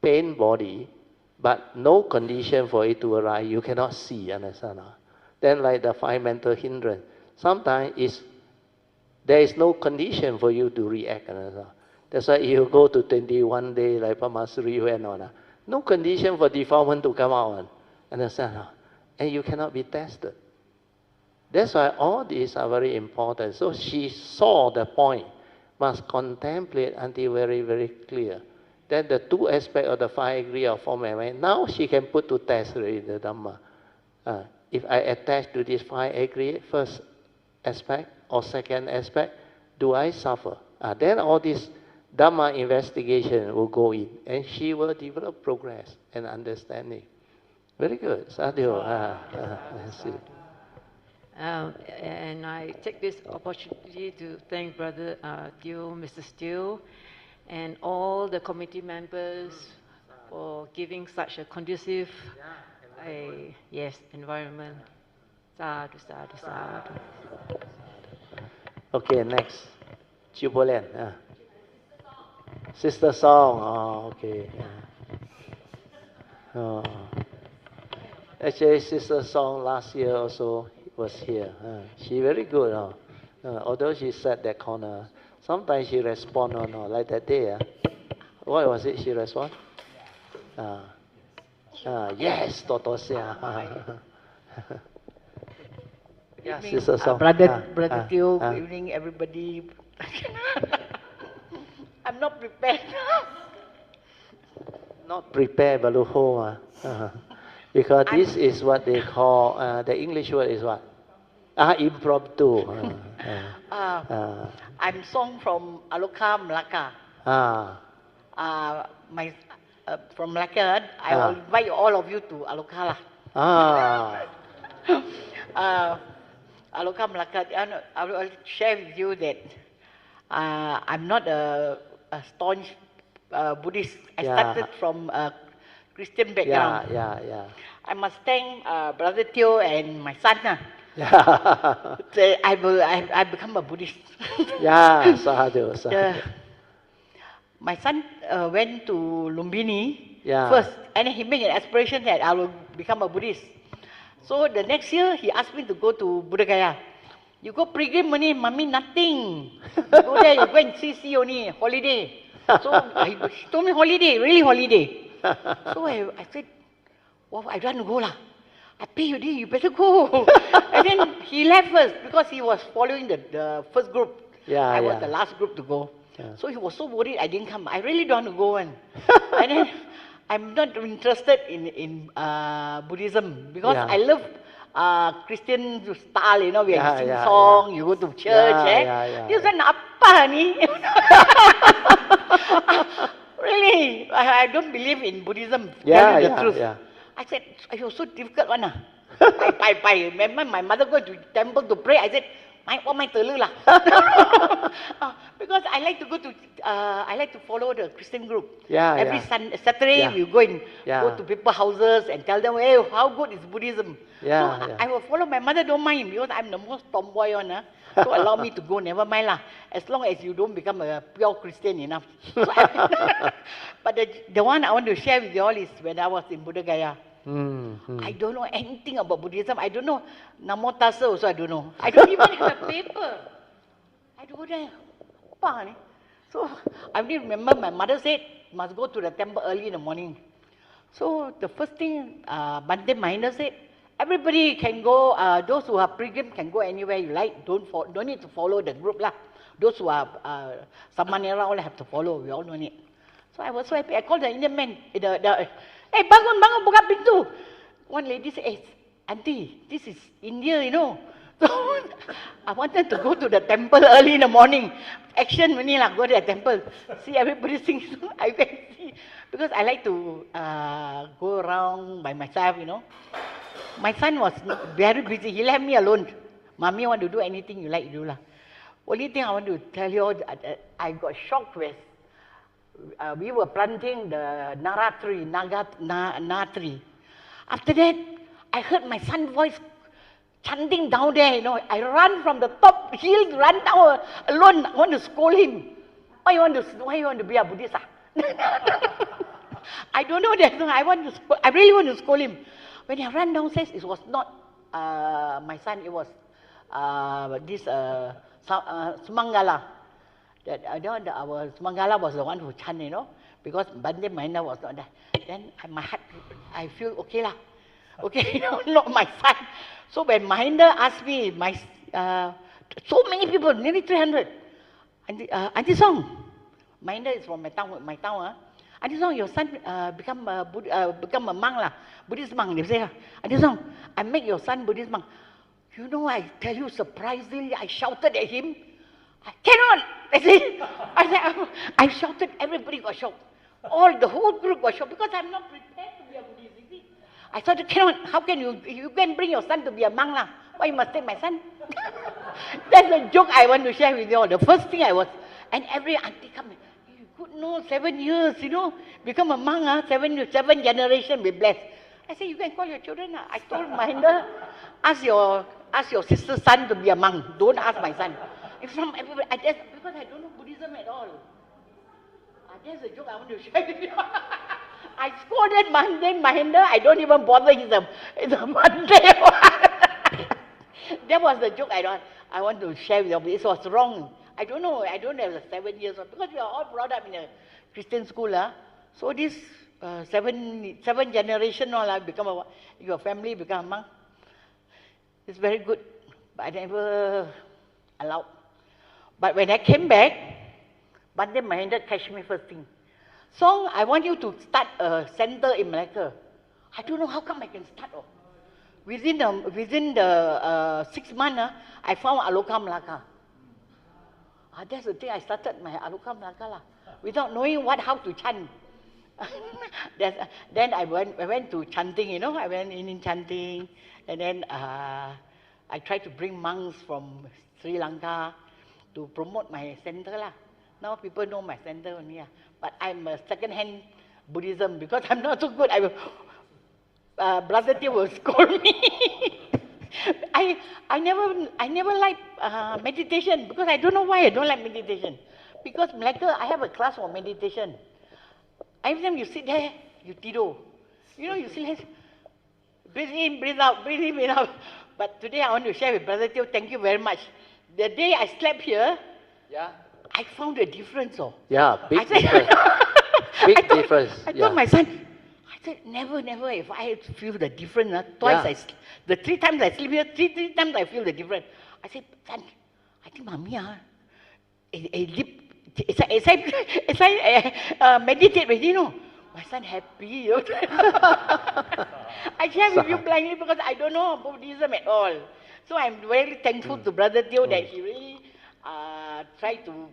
pain body, but no condition for it to arise, you cannot see, understand? Then like the 5 mental hindrance, sometimes there is no condition for you to react, understand? That's why you go to 21 days like Padmasuri went on. No condition for defilement to come out. Understand? And you cannot be tested. That's why all these are very important. So she saw the point. Must contemplate until very, very clear. Then the 2 aspects of the 5 degree of form and mind, now she can put to test really the Dhamma. If I attach to this 5 degree, first aspect or second aspect, do I suffer? Then all this Dhamma investigation will go in, and she will develop progress and understanding. Very good. Sadhu. And I take this opportunity to thank Brother Teoh, Mrs Teoh, and all the committee members for giving such a conducive environment. Sadhu. Okay, next. Sis Poh Lian. Sister Song. Oh, okay. Actually, Sister Song last year also was here. She very good. Although she sat that corner, sometimes she respond or not. Like that day. What was it she respond? Yes, Toto Sia. Yeah, Sister Song. Brother Teoh, good evening everybody. I'm not prepared. Not prepared, Baluho. Because this is what they call, the English word is what? Impromptu. I I'm Song from Aloka, Melaka. From Melaka, I will invite all of you to Aloka lah. Aloka, Melaka, I will share with you that I'm not a staunch Buddhist. I started from a Christian background. I must thank Brother Teoh and my son. I become a Buddhist. Sadhu. My son went to Lumbini first, and he made an aspiration that I will become a Buddhist. So the next year, he asked me to go to Buddha Gaya. You go pilgrim only, mommy, nothing. You go there, you go and see only, holiday. So he told me holiday, really holiday. So I said, well, I don't want to go lah. I pay you, you better go. And then he left first because he was following the first group. I was the last group to go. So he was so worried I didn't come. I really don't want to go. And then I'm not interested in Buddhism because I love Christian style, you know, we sing song, you go to church. You said, apa ni? Really, I don't believe in Buddhism, tell you the truth. I said, it was so difficult one. Remember my mother go to temple to pray, I said, because I like to go to, I like to follow the Christian group. Every Saturday we go and go to people's houses and tell them, hey, how good is Buddhism? So I will follow. My mother don't mind because I'm the most tomboy one. So allow me to go, never mind lah. As long as you don't become a pure Christian enough. So but the one I want to share with you all is when I was in Buddha Gaya. I don't know anything about Buddhism. I don't know Namo Tassa also. I don't know. I don't even have a paper. I don't know. So I only remember my mother said must go to the temple early in the morning. So the first thing Bante Mahinda said, everybody can go. Those who are pilgrim can go anywhere you like. Don't need to follow the group lah. Those who are Samanera all have to follow. We all don't need. So I was so happy. I called the Indian man. Hey, bangun, buka pintu. One lady said, hey, auntie, this is India, you know. So I wanted to go to the temple early in the morning. Action, go to the temple. See everybody sing. I can see. Because I like to go around by myself, you know. My son was very busy. He left me alone. Mommy want to do anything you like, do lah. Only thing I want to tell you, I got shocked with we were planting the Nara tree, Naga tree. After that, I heard my son's voice chanting down there, you know. I ran from the top hill, ran down alone. I want to scold him. Why you want to be a Buddhist? I don't know that. I really want to scold him. When I ran downstairs, it was not my son. It was this Sumangala. That our Sumangala was the one who chanted, you know, because Bande Mahinda was not there. Then my heart, I feel okay lah. Okay, not my son. So when Mahinda asked me, so many people, nearly 300. Auntie Song, Mahinda is from my town. Auntie Song, your son become a monk lah, Buddhist monk. They say, Auntie Song, I make your son Buddhist monk. You know, I tell you, surprisingly, I shouted at him. I cannot. I shouted. Everybody got shocked. The whole group got shocked because I'm not prepared to be a Buddhist. I thought, cannot. How can you can bring your son to be a monk lah? Why you must take my son? That's a joke I want to share with you all. The first thing and every auntie come. You could know 7 years, you know, become a monk, 7 generation be blessed. I said, you can call your children. I told Mahinda, ask your sister's son to be a monk. Don't ask my son. It's from everybody. Because I don't know Buddhism at all. That's a joke I want to share with you. I scolded Mahinda. I don't even bother. It's a Monday. That was the joke I want to share with you. It was wrong. I don't know. I don't have the 7 years old because we are all brought up in a Christian school. So this seven generation all become your family become a monk. It's very good. But I never allowed. But when I came back, Bande Mahinda catch me first thing. Song, I want you to start a center in Malacca. I don't know how come I can start. Within the 6 months, I found Aloka Malacca. That's the thing I started my Avalokiteshvara without knowing how to chant. Then I went to chanting, you know, I went in chanting, and then I tried to bring monks from Sri Lanka to promote my center lah. Now people know my center only, but I'm a second-hand Buddhism because I'm not so good. Brother Teoh will scold me. I never liked meditation because I don't know why I don't like meditation. Because Malacca, I have a class for meditation. Every time you sit there, you tidur. You know, you sit there, breathe in, breathe out, breathe in, breathe out. But today I want to share with Brother Teoh, thank you very much. The day I slept here, I found a difference. Yeah, big difference. Big difference. I told my son, I said, never, if I feel the difference, the 3 times I sleep here, three times I feel the difference. I said, son, I think Mommy, as I meditate with you know, my son happy. I share with you blindly because I don't know Buddhism at all. So I'm very thankful to Brother Teoh that he really tried to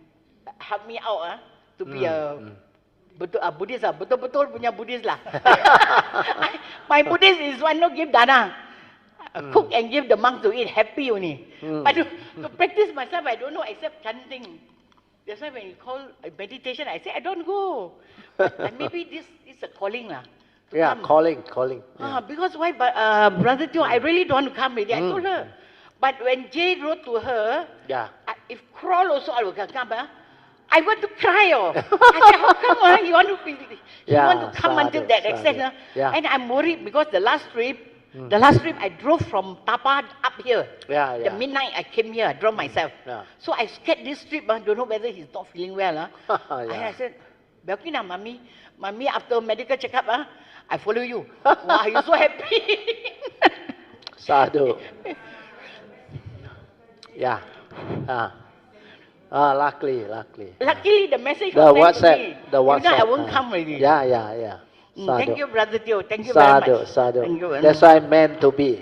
help me out to be a Buddhist, betul-betul punya Buddhist lah. My Buddhist is one no give dana. Cook and give the monk to eat, happy only. But to practice myself, I don't know except chanting. That's why when you call meditation, I say I don't go. But maybe this is a calling lah. Yeah, calling. Yeah. Because why? Brother Teoh, I really don't want to come with you. I told her. But when Jay wrote to her, if crawl also I will come. I want to cry. I said, how come you want to come until that extent? And I'm worried because the last trip I drove from Tapa up here. The midnight I came here, I drove myself. So I scared this trip, don't know whether he's not feeling well. And I said, Belkina, Mommy, after medical checkup, I follow you. Wow, you're so happy. Sadhu. Yeah. Luckily. Luckily, the message was sent to me. The WhatsApp. If not, I won't come already. Yeah. Thank you, Brother Teoh. Thank you very much. Sadhu. Thank you. That's why I'm meant to be.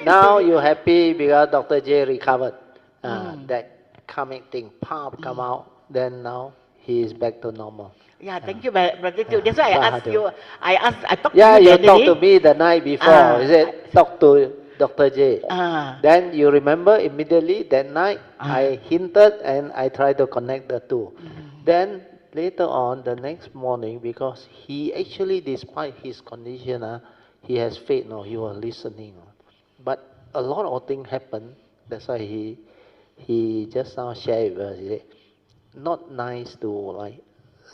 Now you're happy because Dr. J recovered. That karmic thing, come out. Then now he is back to normal. Yeah, thank you, Brother Teoh. That's why I asked you. I talked to you you talked to me the night before. Is it? Talk to Dr. J. Then you remember immediately that night I hinted and I tried to connect the two. Then later on the next morning, because he actually, despite his condition, he has faith. He was listening. But a lot of things happened. That's why he just now shared with us. He said, not nice to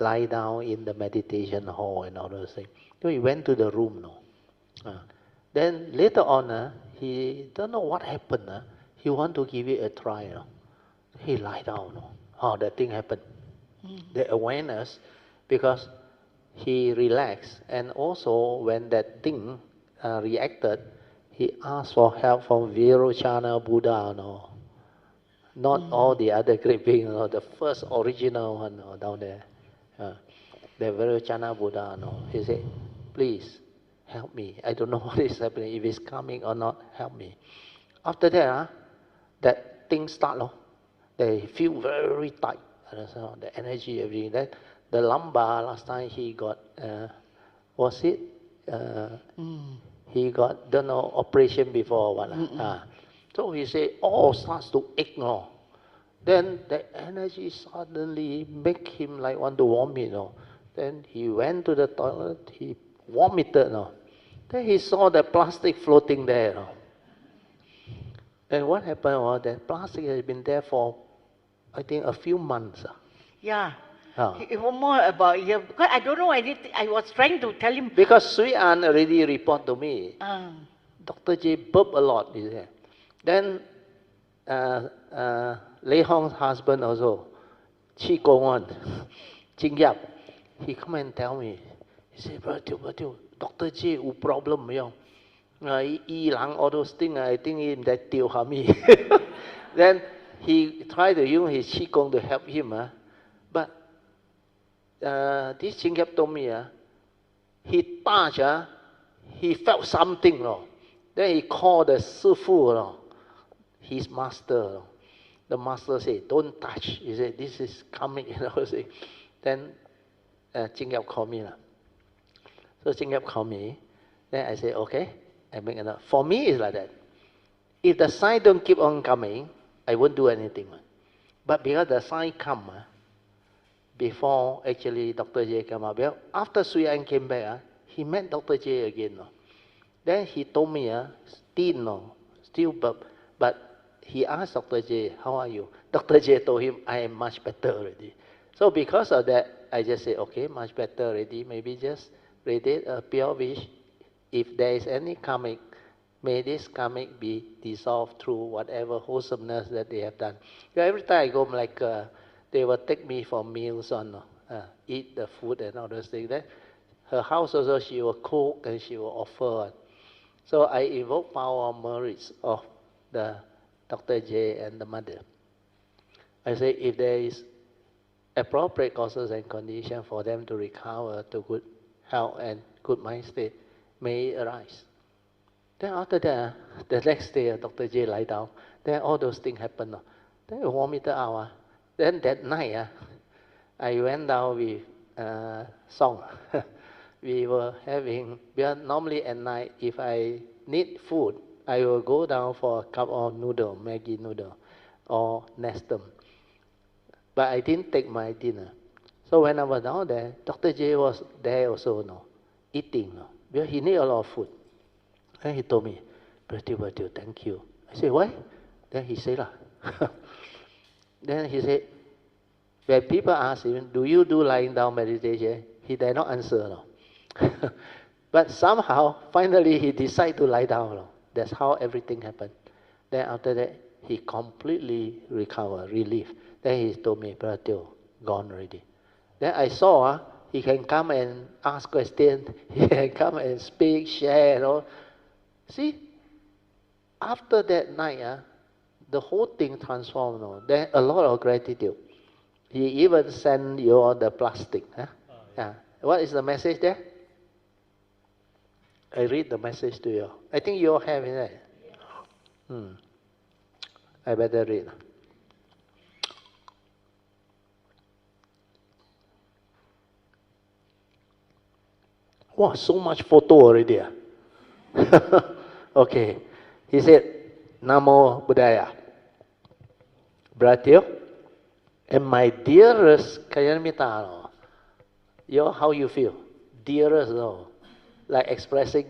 lie down in the meditation hall and all those things. So he went to the room. Then later on, he don't know what happened. He want to give it a try. He lie down. That thing happened. The awareness, because he relaxed, and also when that thing reacted, he asked for help from Virochana Buddha. Not all the other great beings. The first original one down there. The Virochana Buddha. He said, please help me. I don't know what is happening. If it's coming or not, help me. After that, that thing start. They feel very tight. The energy, everything. Then the lumbar, last time he got, was it? He got, don't know, operation before. So he said, starts to ache. Then the energy suddenly make him want to vomit. Then he went to the toilet, he vomited. Then he saw the plastic floating there. And what happened was that plastic has been there for, I think, a few months. Yeah. More about a year. Because I don't know anything. I was trying to tell him. Because Sui An already report to me. Dr. J burp a lot. He said. Then Lei Hong's husband also, Chi Kuan, Jing Yap, he come and tell me. He said, Brother Teoh, Dr. J, who problem? All those things, I think him that Teoh Hami. Then he tried to use his Qigong to help him. But this Jing Yap told me, he touched, he felt something. Then he called the Sifu, his master. the master said, don't touch. He said, this is karmic, Say. Then Ching Yap called me. So Ching Yap called me. Then I said, okay, I make another. For me, it's like that. If the sign don't keep on coming, I won't do anything. But because the sign come, before actually Dr. J came up, after Sui An came back, he met Dr. J again. Then he told me, still, but he asked Dr. J, how are you? Dr. J told him, I am much better already. So because of that, I just said, okay, much better already. Maybe just radiate a pure wish. If there is any karmic, may this karmic be dissolved through whatever wholesomeness that they have done. Every time I go, like they will take me for meals on, eat the food and all those things. Then her house also, she will cook and she will offer. So I invoke power of merits of the Dr. J and the mother. I say, if there is appropriate causes and conditions for them to recover to good health and good mind state, may it arise. Then after that, the next day, Dr. J lie down. Then all those things happen. Then we vomited out. Then that night, I went down with Song. We were having, because normally at night, if I need food, I will go down for a cup of noodle, Maggi noodle, or Nestum. But I didn't take my dinner. So when I was down there, Dr. J was there also, eating. Because he need a lot of food. Then he told me, Brother, thank you. I said, why? Then he said, Then he said, when people ask him, do you do lying down meditation? He did not answer. But somehow, finally, he decided to lie down. That's how everything happened. Then after that, he completely recovered, relieved. Then he told me, Brother, gone already. Then I saw he can come and ask questions. He can come and speak, share, See, after that night, the whole thing transformed. Then a lot of gratitude. He even sent you the plastic. What is the message there? I read the message to you. I think you all have it. I better read. Wow, so much photo already. Okay. He said, Namo Buddhaya. Brother, and my dearest Kalyanamittas, how you feel? Dearest, like expressing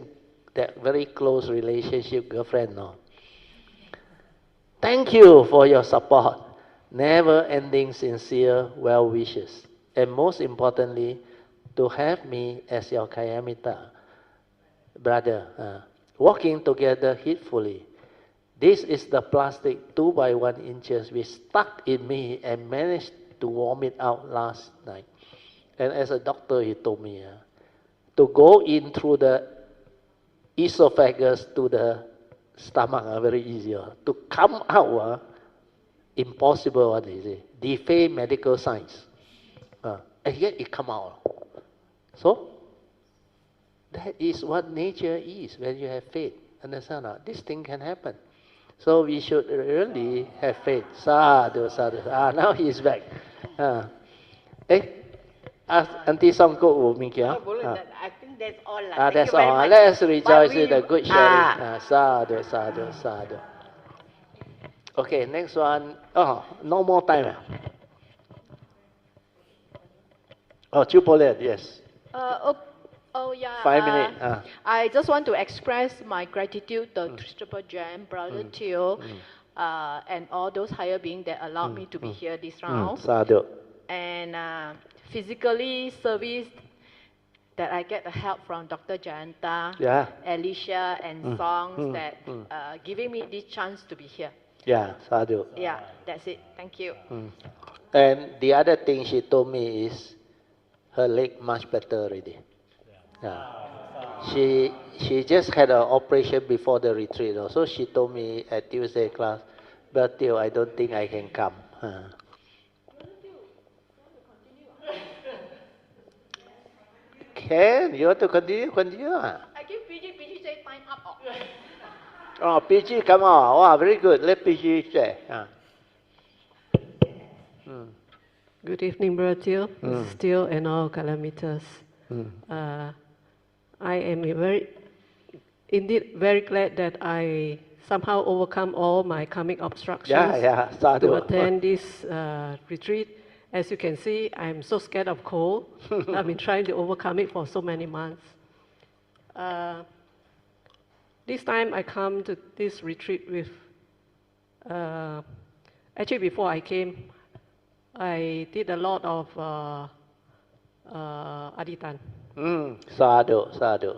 that very close relationship, girlfriend, Thank you for your support, never-ending sincere well wishes, and most importantly, to have me as your Kalyanamittas, brother, walking together heedfully. This is the plastic 2 by 1 inches which stuck in me and managed to vomit out last night. And as a doctor, he told me to go in through the esophagus to the stomach very easy. To come out, impossible. What is it? Defy medical science. And yet it come out. So that is what nature is when you have faith. Understand? This thing can happen. So we should really have faith. Sadhu, sadhu. Now he is back. Auntie Song go with me. I think that's all. That's all. Let us rejoice with the good sharing. Sadhu, sadhu, sadhu. Okay, next one. Oh, no more time. Sis Poh Lian, yes. Oh yeah. 5 minutes. I just want to express my gratitude to Christopher Jan, Brother Teoh, and all those higher beings that allowed me to be here this round. Sadhu. And physically service that I get the help from Dr. Jayanta, Alicia, and Songs that giving me this chance to be here. Yeah, sadhu. Yeah, that's it. Thank you. And the other thing she told me is her leg much better already. She just had an operation before the retreat. So she told me at Tuesday class, but Teoh, I don't think I can come. Can you want to continue? Continue. I give PG. PG say time up. Oh, PG come on. Wow, very good. Let PG say. Good evening, Brother Teoh, Mrs Teoh, and all Kalyanamittas. I am indeed very glad that I somehow overcome all my karmic obstructions to attend this retreat. As you can see, I'm so scared of cold. I've been trying to overcome it for so many months. This time I come to this retreat with, actually before I came, I did a lot of aditan. Sadhu, sadhu.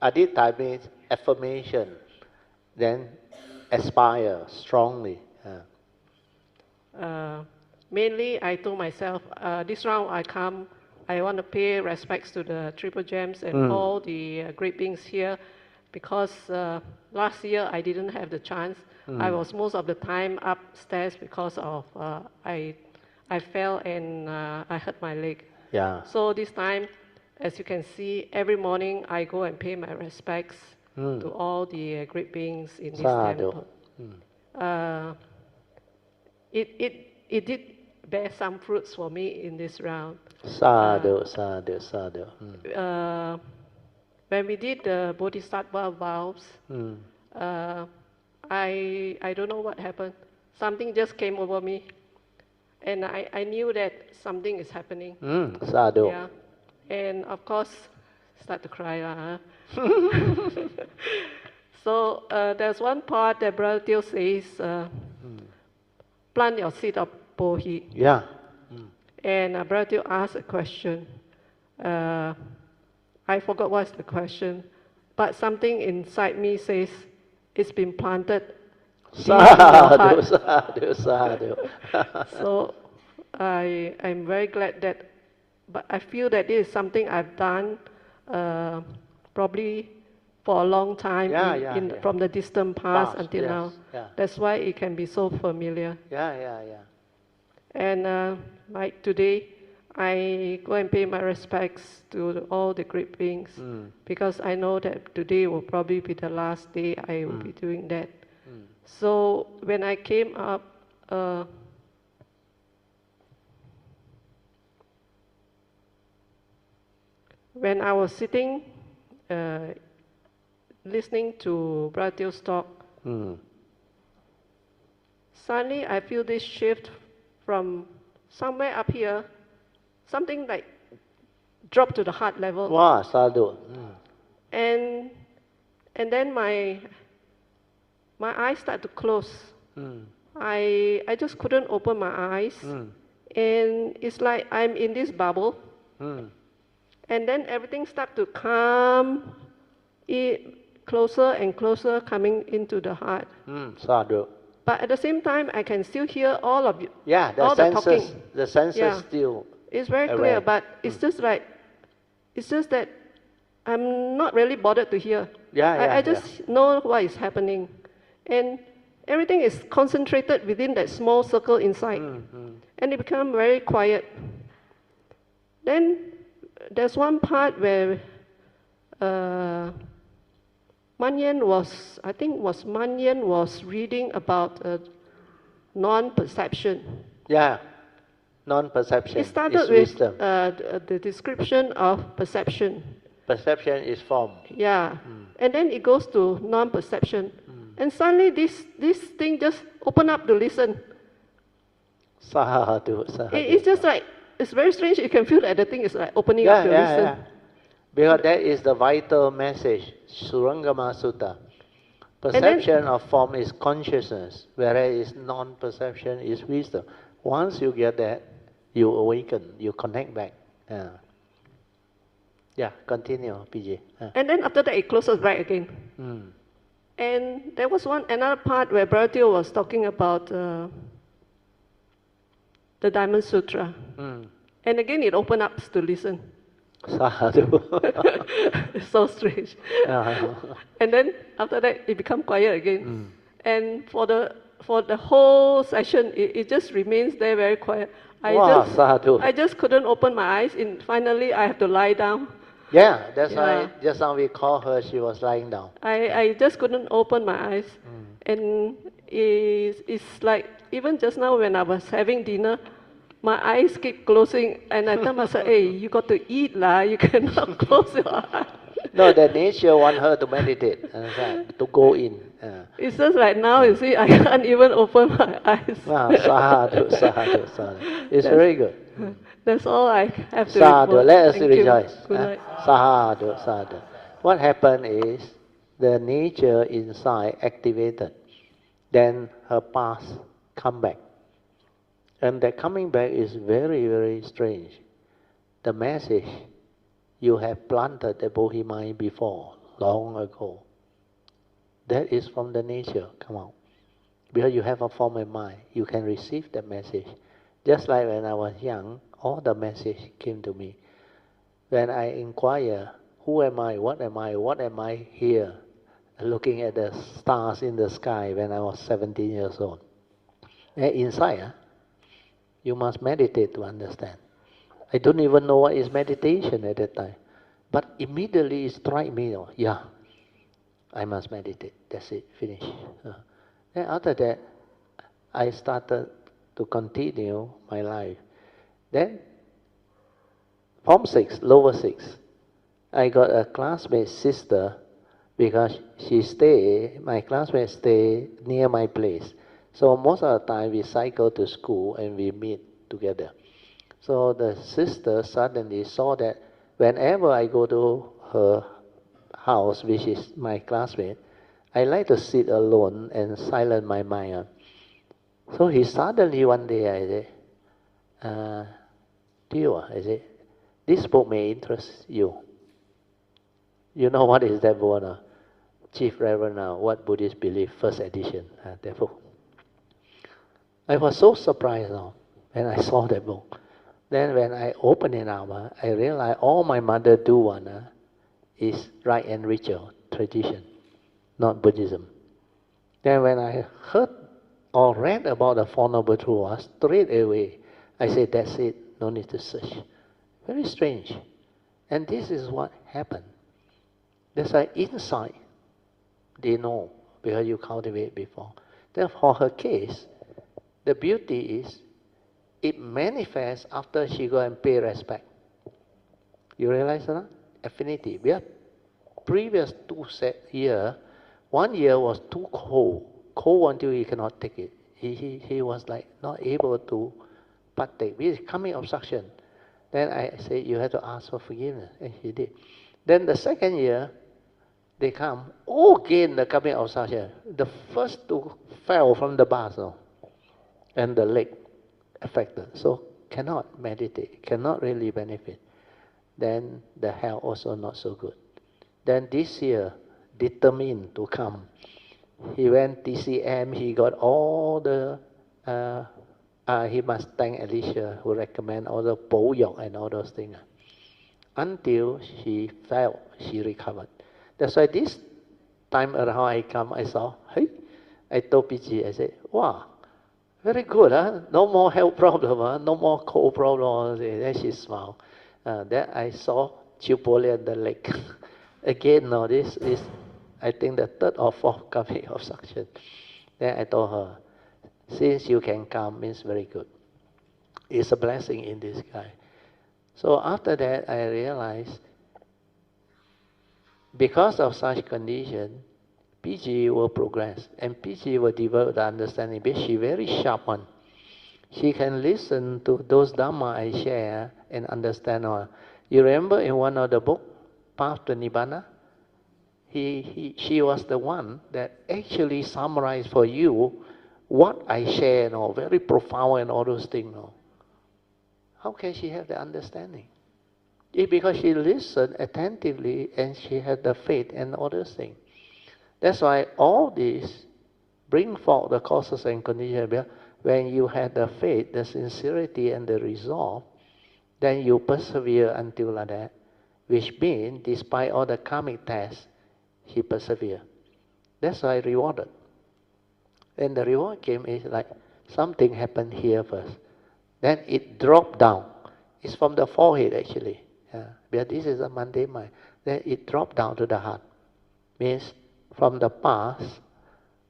Aditan means affirmation, then aspire strongly. Mainly, I told myself, this round I want to pay respects to the Triple Gems and all the great beings here, because last year I didn't have the chance. I was most of the time upstairs because of I fell and I hurt my leg. So this time, as you can see, every morning I go and pay my respects to all the great beings in this temple. It did bear some fruits for me in this round. Sadhu, sadhu, sadhu. When we did the bodhisattva vows, I don't know what happened. Something just came over me, and I knew that something is happening. Sadhu. Yeah, and of course, start to cry. So there's one part that Brother Teoh says, plant your seed of Bodhi. Yeah. And Brother Teoh asked a question. I forgot what's the question, but something inside me says, it's been planted. Sadhu, sadhu, sadhu. So I'm very glad that, but I feel that this is something I've done probably for a long time from the distant past until now. That's why it can be so familiar. And like today, I go and pay my respects to all the great beings, because I know that today will probably be the last day I will be doing that. So when I came up, when I was sitting, listening to Brother Teoh's talk, suddenly I feel this shift from somewhere up here, something like dropped to the heart level. Wow, sadhu. And then my eyes start to close. I just couldn't open my eyes. And it's like I'm in this bubble. And then everything starts to come closer and closer, coming into the heart. Sadhu. But at the same time, I can still hear all of you. Yeah, the senses, the senses still. It's very clear, but it's just like, it's just that I'm not really bothered to hear. I just know what is happening. And everything is concentrated within that small circle inside. And it becomes very quiet. Then there's one part where Manyan was reading about non-perception. Yeah, non-perception. It started with the description of perception. Perception is form. Yeah, and then it goes to non-perception. And suddenly this thing just opened up to listen. Sadhu, sadhu. It's just like, it's very strange. You can feel that the thing is like opening up to listen. Because that is the vital message, Surangama Sutta. Perception of form is consciousness, whereas non-perception is wisdom. Once you get that, you awaken, you connect back. Yeah, continue, PJ. And then after that, it closes right again. And there was another part where Brother Teoh was talking about the Diamond Sutra. And again, it opened up to listen. Sadhu. It's so strange. And then after that, it became quiet again. And for the whole session, it just remains there very quiet. I just couldn't open my eyes. And finally, I have to lie down. Yeah, that's why just now we called her, she was lying down. I just couldn't open my eyes. And it's like, even just now when I was having dinner, my eyes keep closing, and I tell myself, hey, you got to eat lah, you cannot close your eyes. No, the nature want her to meditate, to go in. It's just like now, you see, I can't even open my eyes. Sadhu, sadhu, sadhu. It's very good. That's all I have to Sadhu, report. let us Thank rejoice. You. Good night. Sadhu, sadhu. What happened is, the nature inside activated. Then her past come back. And that coming back is very, very strange. The message, you have planted the Bodhi mind before, long ago. That is from the nature, come out. Because you have a form of mind, you can receive the message. Just like when I was young, all the message came to me. When I inquire, who am I, what am I here? Looking at the stars in the sky when I was 17 years old. And inside, you must meditate to understand. I don't even know what is meditation at that time. But immediately it struck me, yeah, I must meditate. That's it, finish. Then after that, I started to continue my life. Then, Form 6, lower 6, I got a classmate sister because my classmates stay near my place. So most of the time we cycle to school and we meet together. So the sister suddenly saw that whenever I go to her house, which is my classmate, I like to sit alone and silence my mind. So he suddenly one day, I said, Teoh, I said, this book may interest you. You know what is that book? Chief Reverend, What Buddhists Believe, first edition, that book. I was so surprised when I saw that book. Then when I opened it up, I realized all my mother do is rite and ritual, tradition, not Buddhism. Then when I heard or read about the Four Noble Truths, straight away, I said, that's it, no need to search. Very strange. And this is what happened. That's why inside, they know, because you cultivate before. Then for her case, the beauty is, it manifests after she go and pay respect. You realize that? Affinity. We have previous 2 years, 1 year was too cold until he cannot take it. He was like not able to partake. This is coming obstruction. Then I said, you have to ask for forgiveness, and he did. Then the second year, they come, again the coming obstruction. The first 2 fell from the bus, and the leg affected. So cannot meditate, cannot really benefit. Then the health also not so good. Then this year, determined to come. He went TCM, he got all the, he must thank Alicia who recommend all the Poh Lian and all those things. Until she felt she recovered. That's why this time around I come, I saw, hey, I told PG, I said, wow, very good, no more health problem, no more cold problem. Then she smiled. Then I saw Sis Poh Lian the leg. Again, no, this is, I think, the 3rd or 4th coming obstruction. Then I told her, since you can come, means very good. It's a blessing in disguise. So after that, I realized, because of such condition, PG will progress, and PG will develop the understanding, because she's very sharp one. She can listen to those Dhamma I share and understand all. You remember in one of the book, Path to Nibbana? She was the one that actually summarized for you what I share, very profound and all those things. How can she have the understanding? It's because she listened attentively and she had the faith and all those things. That's why all this bring forth the causes and conditions. When you have the faith, the sincerity and the resolve, then you persevere until like that. Which means, despite all the karmic tests, he persevered. That's why rewarded. And the reward came is like something happened here first. Then it dropped down. It's from the forehead actually. Because this is a mundane mind. Then it dropped down to the heart. Means from the past,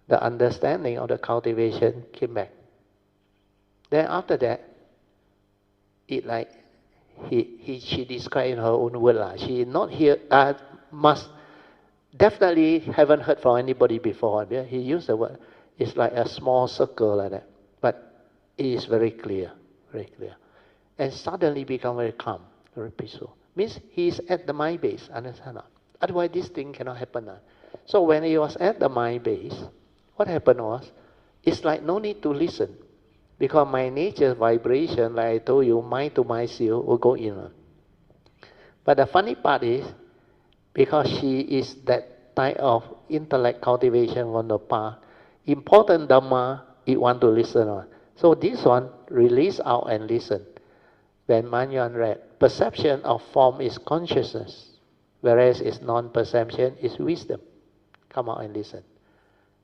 the understanding of the cultivation came back. Then after that, it like she described in her own word lah. She not here must definitely haven't heard from anybody before. Yeah? He used the word. It's like a small circle like that, but it is very clear, and suddenly become very calm, very peaceful. Means he is at the mind base. Understand? Otherwise, this thing cannot happen. So when he was at the mind base, what happened was, it's like no need to listen. Because my nature vibration, like I told you, mind to mind seal will go in. But the funny part is, because she is that type of intellect cultivation from the past, important Dhamma, it want to listen. So this one, release out and listen. When Manyan read, perception of form is consciousness, whereas its non-perception is wisdom. Come out and listen.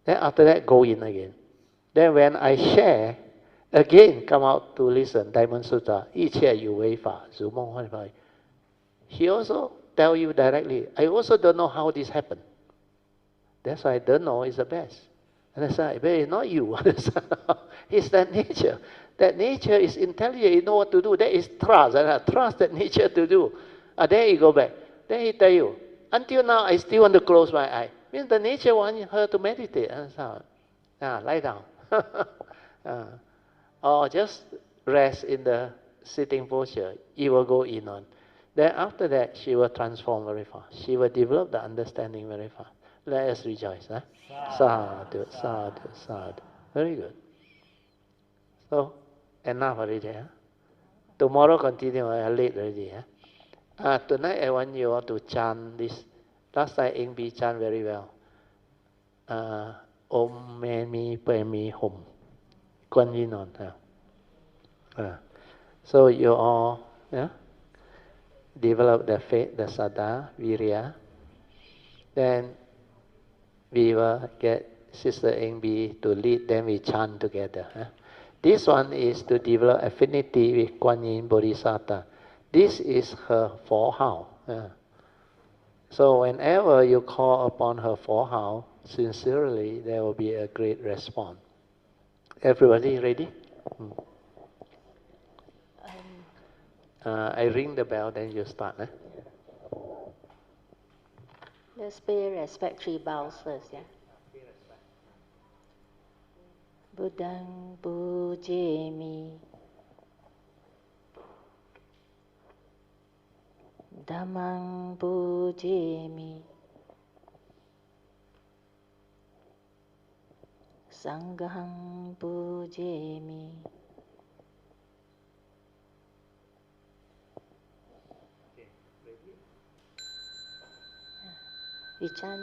Then after that, go in again. Then when I share, again come out to listen. Diamond Sutta, 一切有为法，如梦幻法. He also tell you directly, I also don't know how this happened. That's why I don't know is the best. Understand? But it's not you. It's that nature. That nature is intelligent, you know what to do. That is trust. And I trust that nature to do. Then you go back. Then he tell you, until now I still want to close my eye. Means the nature wants her to meditate. Lie down. Or just rest in the sitting posture. It will go in on. Then after that, she will transform very fast. She will develop the understanding very fast. Let us rejoice. Sadhu, sadhu, sadhu. Very good. So, enough already. Tomorrow continue. I late already. Tonight I want you all to chant this. Last time Eng Bi chant very well. Om Mani Padme Hum. Kuan Yin on. So you all develop the faith, the Saddha, Virya. Then we will get Sister Eng Bi to lead, then we chant together. This one is to develop affinity with Kuan Yin Bodhisattva. This is her forehouse. So whenever you call upon her forehouse, sincerely, there will be a great response. Everybody ready? I ring the bell, then you start. Let's pay respect 3 bows first, yeah? Buddhang pujemi, Dhammang pujemi, Sanghang pujemi. We chant,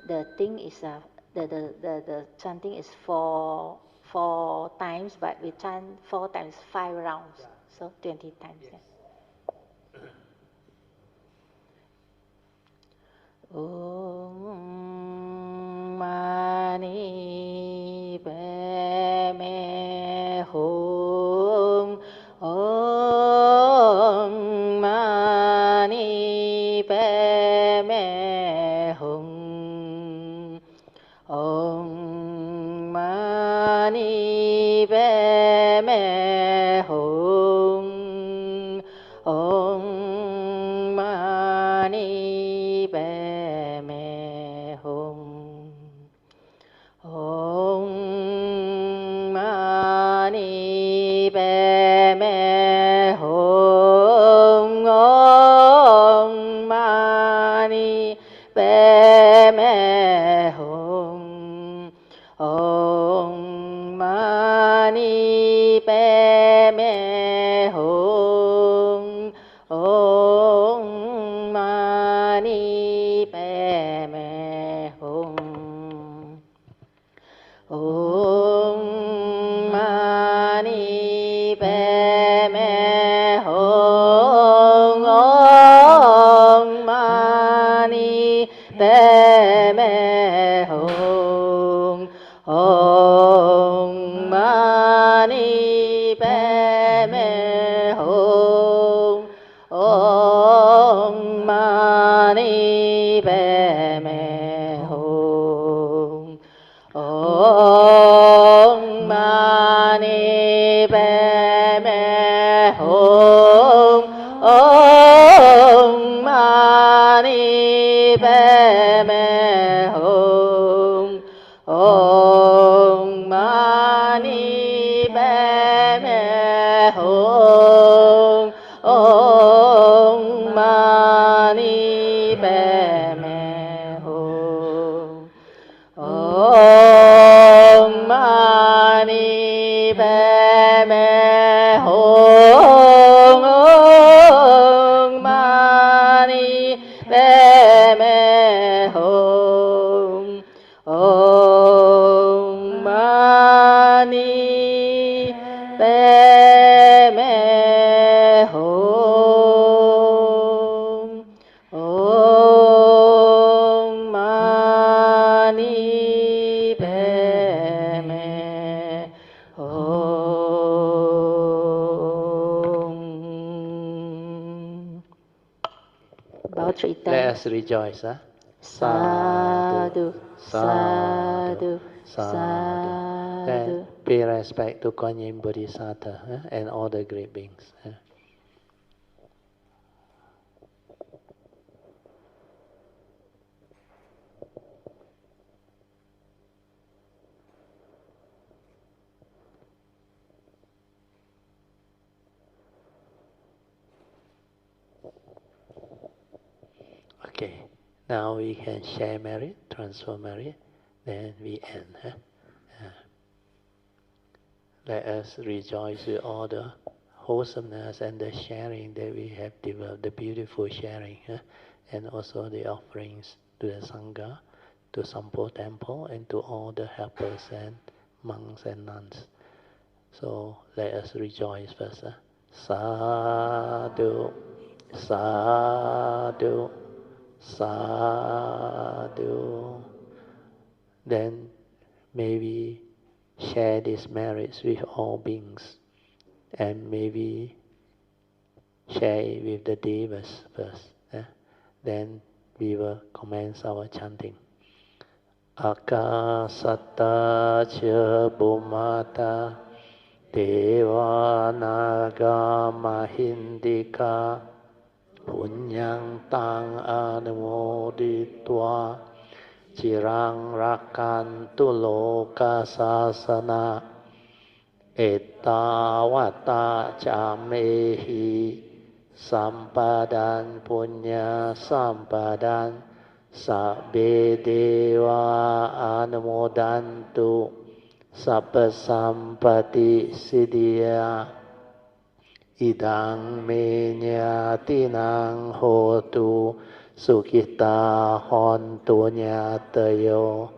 the thing is the chanting is four times, but we chant 4 times 5 rounds, so 20 times. Yes. Om Mani Padme Hum. Om Mani Padme Hum. Om Mani Padme Hum. Om Mani Padme Hum. Om Mani Padme Hum. Om Mani Padme Hum. Om Mani Padme Hum. Om Mani Padme Hum. Om Mani Padme Hum. Om Mani Padme Hum. Om Mani Padme Hum. Om Mani Padme Hum. Om Mani Padme hong, Om Mani Padme Hum, Om Mani Padme Hum, Om Mani Padme Hum, Om Mani Padme Hum, Om Mani Padme Hum, Om Mani Padme Hum, Om Mani Padme Hum. Bow 3 times. Let us rejoice, huh? Sadhu, sadhu, sadhu. Then pay respect to Kuan Yin Bodhisattva, and all the great beings. Okay, now we can share merit, transfer merit, then we end. Let us rejoice with all the wholesomeness and the sharing that we have developed, the beautiful sharing, and also the offerings to the Sangha, to Sampo Temple, and to all the helpers and monks and nuns. So let us rejoice first. Sadhu, sadhu, sadhu. Then maybe share these merits with all beings, and maybe share it with the devas first. Then we will commence our chanting. Akasata cha bhumata deva naga mahindika punyang tang anumoditva Chirang rakantu loka sasana Ettavata camehi Sampadan punya sampadan Sabbe deva anumodantu Sabba sampati siddhya Idang me nyatinang hotu Sukita hontu nyatayo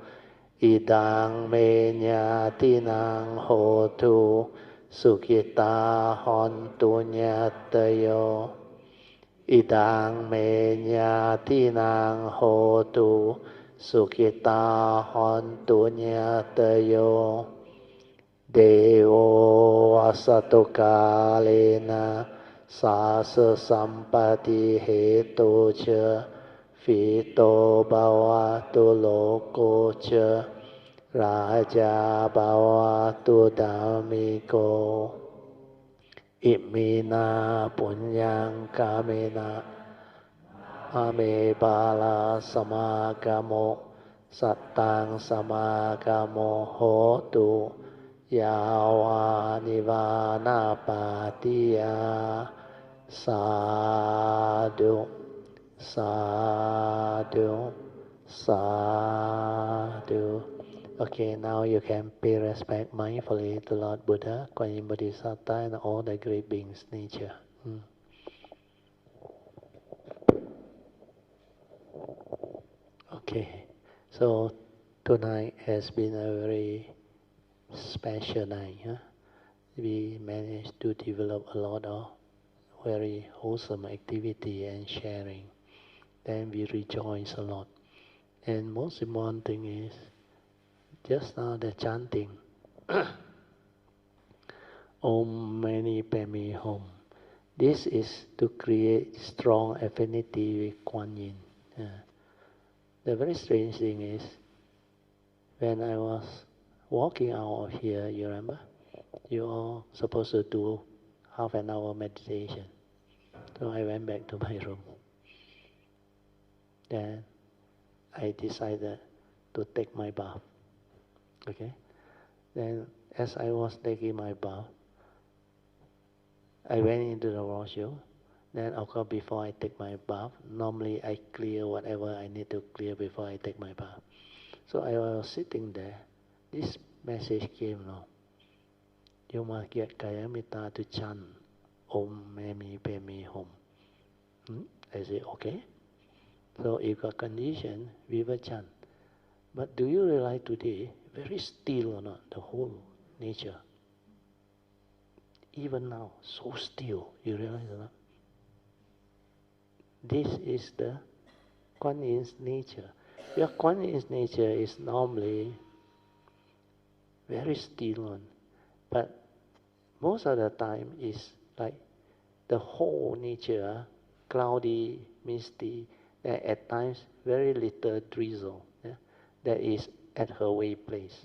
Idang me nyatinang hotu Sukita hontu nyatayo Idang me nyatinang hotu Sukita hontu nyatayo Devo asato kalena Sasa sampati heto cha Fito bhavatu loko cha Raja bhavatu dhammiko Imina punyang kamena Ame bala samagamo Sattang samagamo hotu Yawa nivana patiya Sadhu, sadhu, sadhu. Okay, now you can pay respect mindfully to Lord Buddha, Kuan Yin Bodhisattva, and all the great beings nature. Okay, so tonight has been a very special night. We managed to develop a lot of very wholesome activity and sharing. Then we rejoice a lot. And most important thing is, just now the chanting, Om Mani Padme Hum. This is to create strong affinity with Kuan Yin. The very strange thing is, when I was walking out of here, you remember? You all supposed to do half an hour meditation. So I went back to my room. Then I decided to take my bath. Okay? Then as I was taking my bath, I went into the washroom. Then of course before I take my bath, normally I clear whatever I need to clear before I take my bath. So I was sitting there. This message came now. You must get Kalyanamittas to chant Om Memi Pemi Hum. I said, okay. So if got condition, we will chant. But do you realize today, very still or not, the whole nature? Even now, so still, you realize or not? This is the Kuan Yin's nature. Your Kuan Yin's nature is normally very still one. But most of the time is like the whole nature, cloudy, misty, at times very little drizzle, that is at her way place.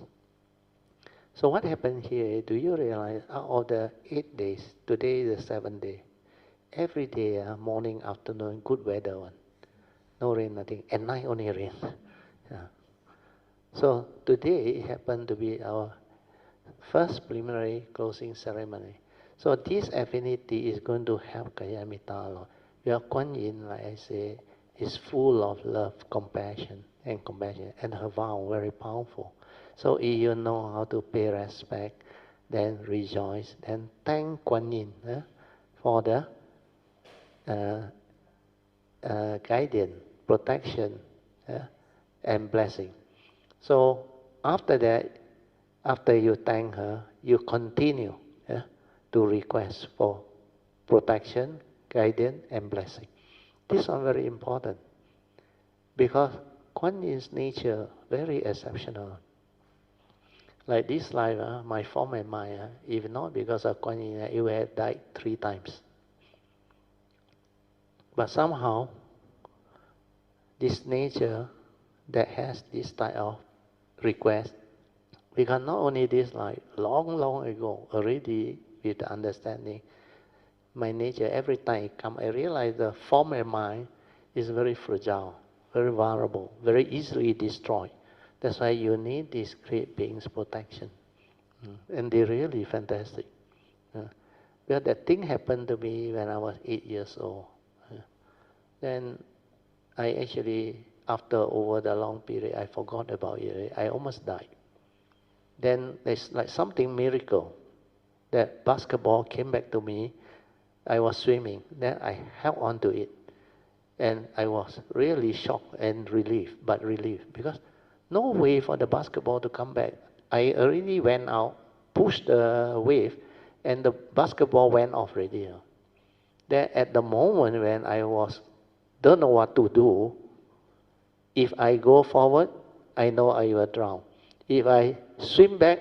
So what happened here, do you realize out of the 8 days, today is the 7th day, every day, morning, afternoon, good weather one. No rain, nothing. At night only rain. So today it happened to be our first preliminary closing ceremony. So this affinity is going to help Kalyanamittas a lot. Your Kuan Yin, like I say, is full of love, compassion, and her vow very powerful. So if you know how to pay respect, then rejoice, then thank Kuan Yin for the guidance, protection, and blessing. So after that, after you thank her, you continue to request for protection, guidance, and blessing. This is very important because Kuan Yin's nature very exceptional. Like this life, my form and mind, if not because of Kuan Yin, it would have died 3 times. But somehow, this nature that has this type of request, because not only this life, long ago, already with the understanding, my nature, every time it comes, I realize the form and mind is very fragile, very vulnerable, very easily destroyed. That's why you need these great beings' protection. And they're really fantastic. Well, that thing happened to me when I was 8 years old. Then I actually, after over the long period, I forgot about it. I almost died. Then there's like something miracle. That basketball came back to me. I was swimming. Then I held on to it. And I was really shocked and relieved, because no way for the basketball to come back. I already went out, pushed the wave, and the basketball went off already. Then at the moment when I don't know what to do, if I go forward, I know I will drown. If I swim back,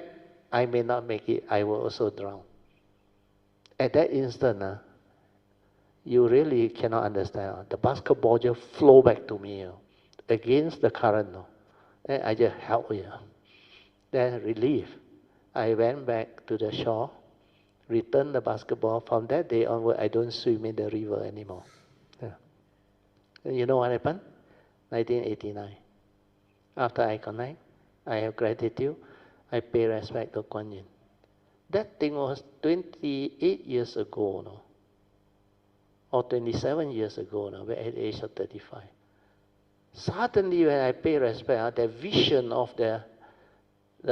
I may not make it, I will also drown. At that instant, you really cannot understand. The basketball just flow back to me against the current. Then I just held it. Then relief. I went back to the shore, returned the basketball. From that day onward, I don't swim in the river anymore. And you know what happened? 1989. After I connect, I have gratitude, I pay respect to Kuan Yin. That thing was 28 years ago, or 27 years ago, at the age of 35. Suddenly when I pay respect, the vision of the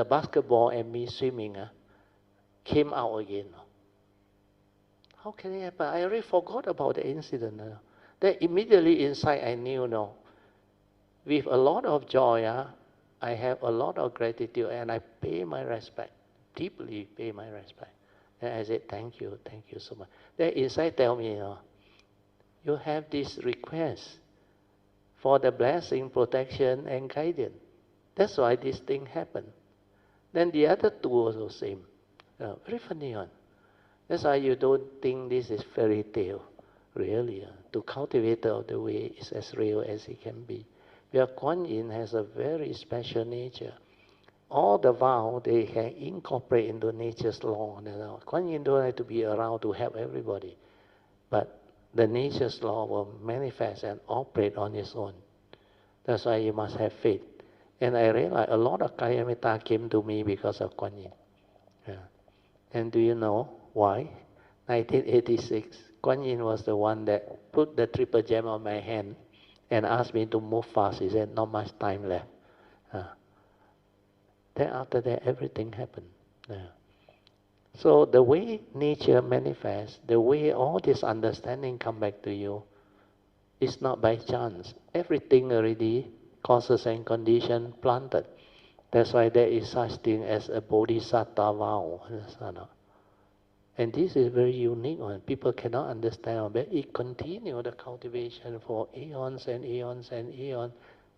basketball and me swimming came out again. How can it happen? I already forgot about the incident. Then immediately inside I knew, with a lot of joy, I have a lot of gratitude, and I pay my respect, deeply pay my respect. And I said, thank you so much. Then inside tell me, you have this request for the blessing, protection, and guidance. That's why this thing happened. Then the other 2 also same. Very funny one. That's why you don't think this is fairy tale. Really, to cultivate of the way is as real as it can be. Where Kuan Yin has a very special nature. all the vow they can incorporate into nature's law. Kuan Yin don't have to be around to help everybody, but the nature's law will manifest and operate on its own. That's why you must have faith. And I realized a lot of Kalyanamittas came to me because of Kuan Yin. Yeah. And do you know why? 1986, Kuan Yin was the one that put the triple gem on my hand and asked me to move fast. He said, not much time left. Then after that, everything happened. So the way nature manifests, the way all this understanding come back to you, is not by chance. Everything already, causes and condition planted. That's why there is such thing as a bodhisattva vow. And this is very unique one. People cannot understand, but it continues the cultivation for eons and eons and eons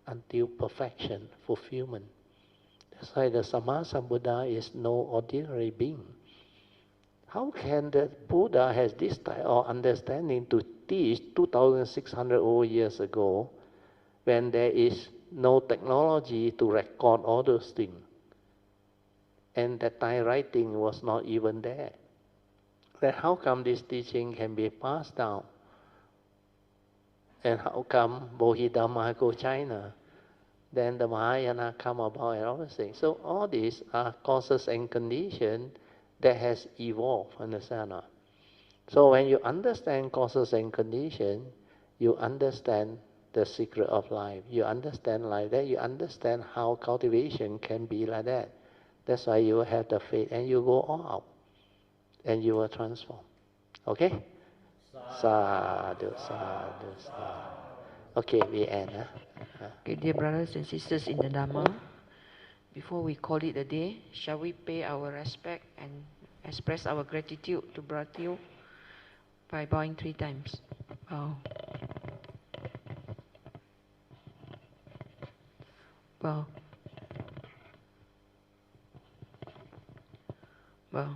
until perfection, fulfillment. That's why the Sammasambuddha is no ordinary being. How can the Buddha has this type of understanding to teach 2,600 over years ago when there is no technology to record all those things? And that time writing was not even there. Then how come this teaching can be passed down? And how come Bodhidharma go China? Then the Mahayana come about and all these things. So all these are causes and conditions that has evolved, understand? So when you understand causes and conditions, you understand the secret of life. You understand like that. You understand how cultivation can be like that. That's why you have the faith and you go all out. And you will transform. Okay? Sadhu, sadhu, sadhu. Okay, we end. Okay, dear brothers and sisters in the Dhamma, before we call it a day, shall we pay our respect and express our gratitude to Brother Teoh by bowing 3 times? Bow. Bow. Bow.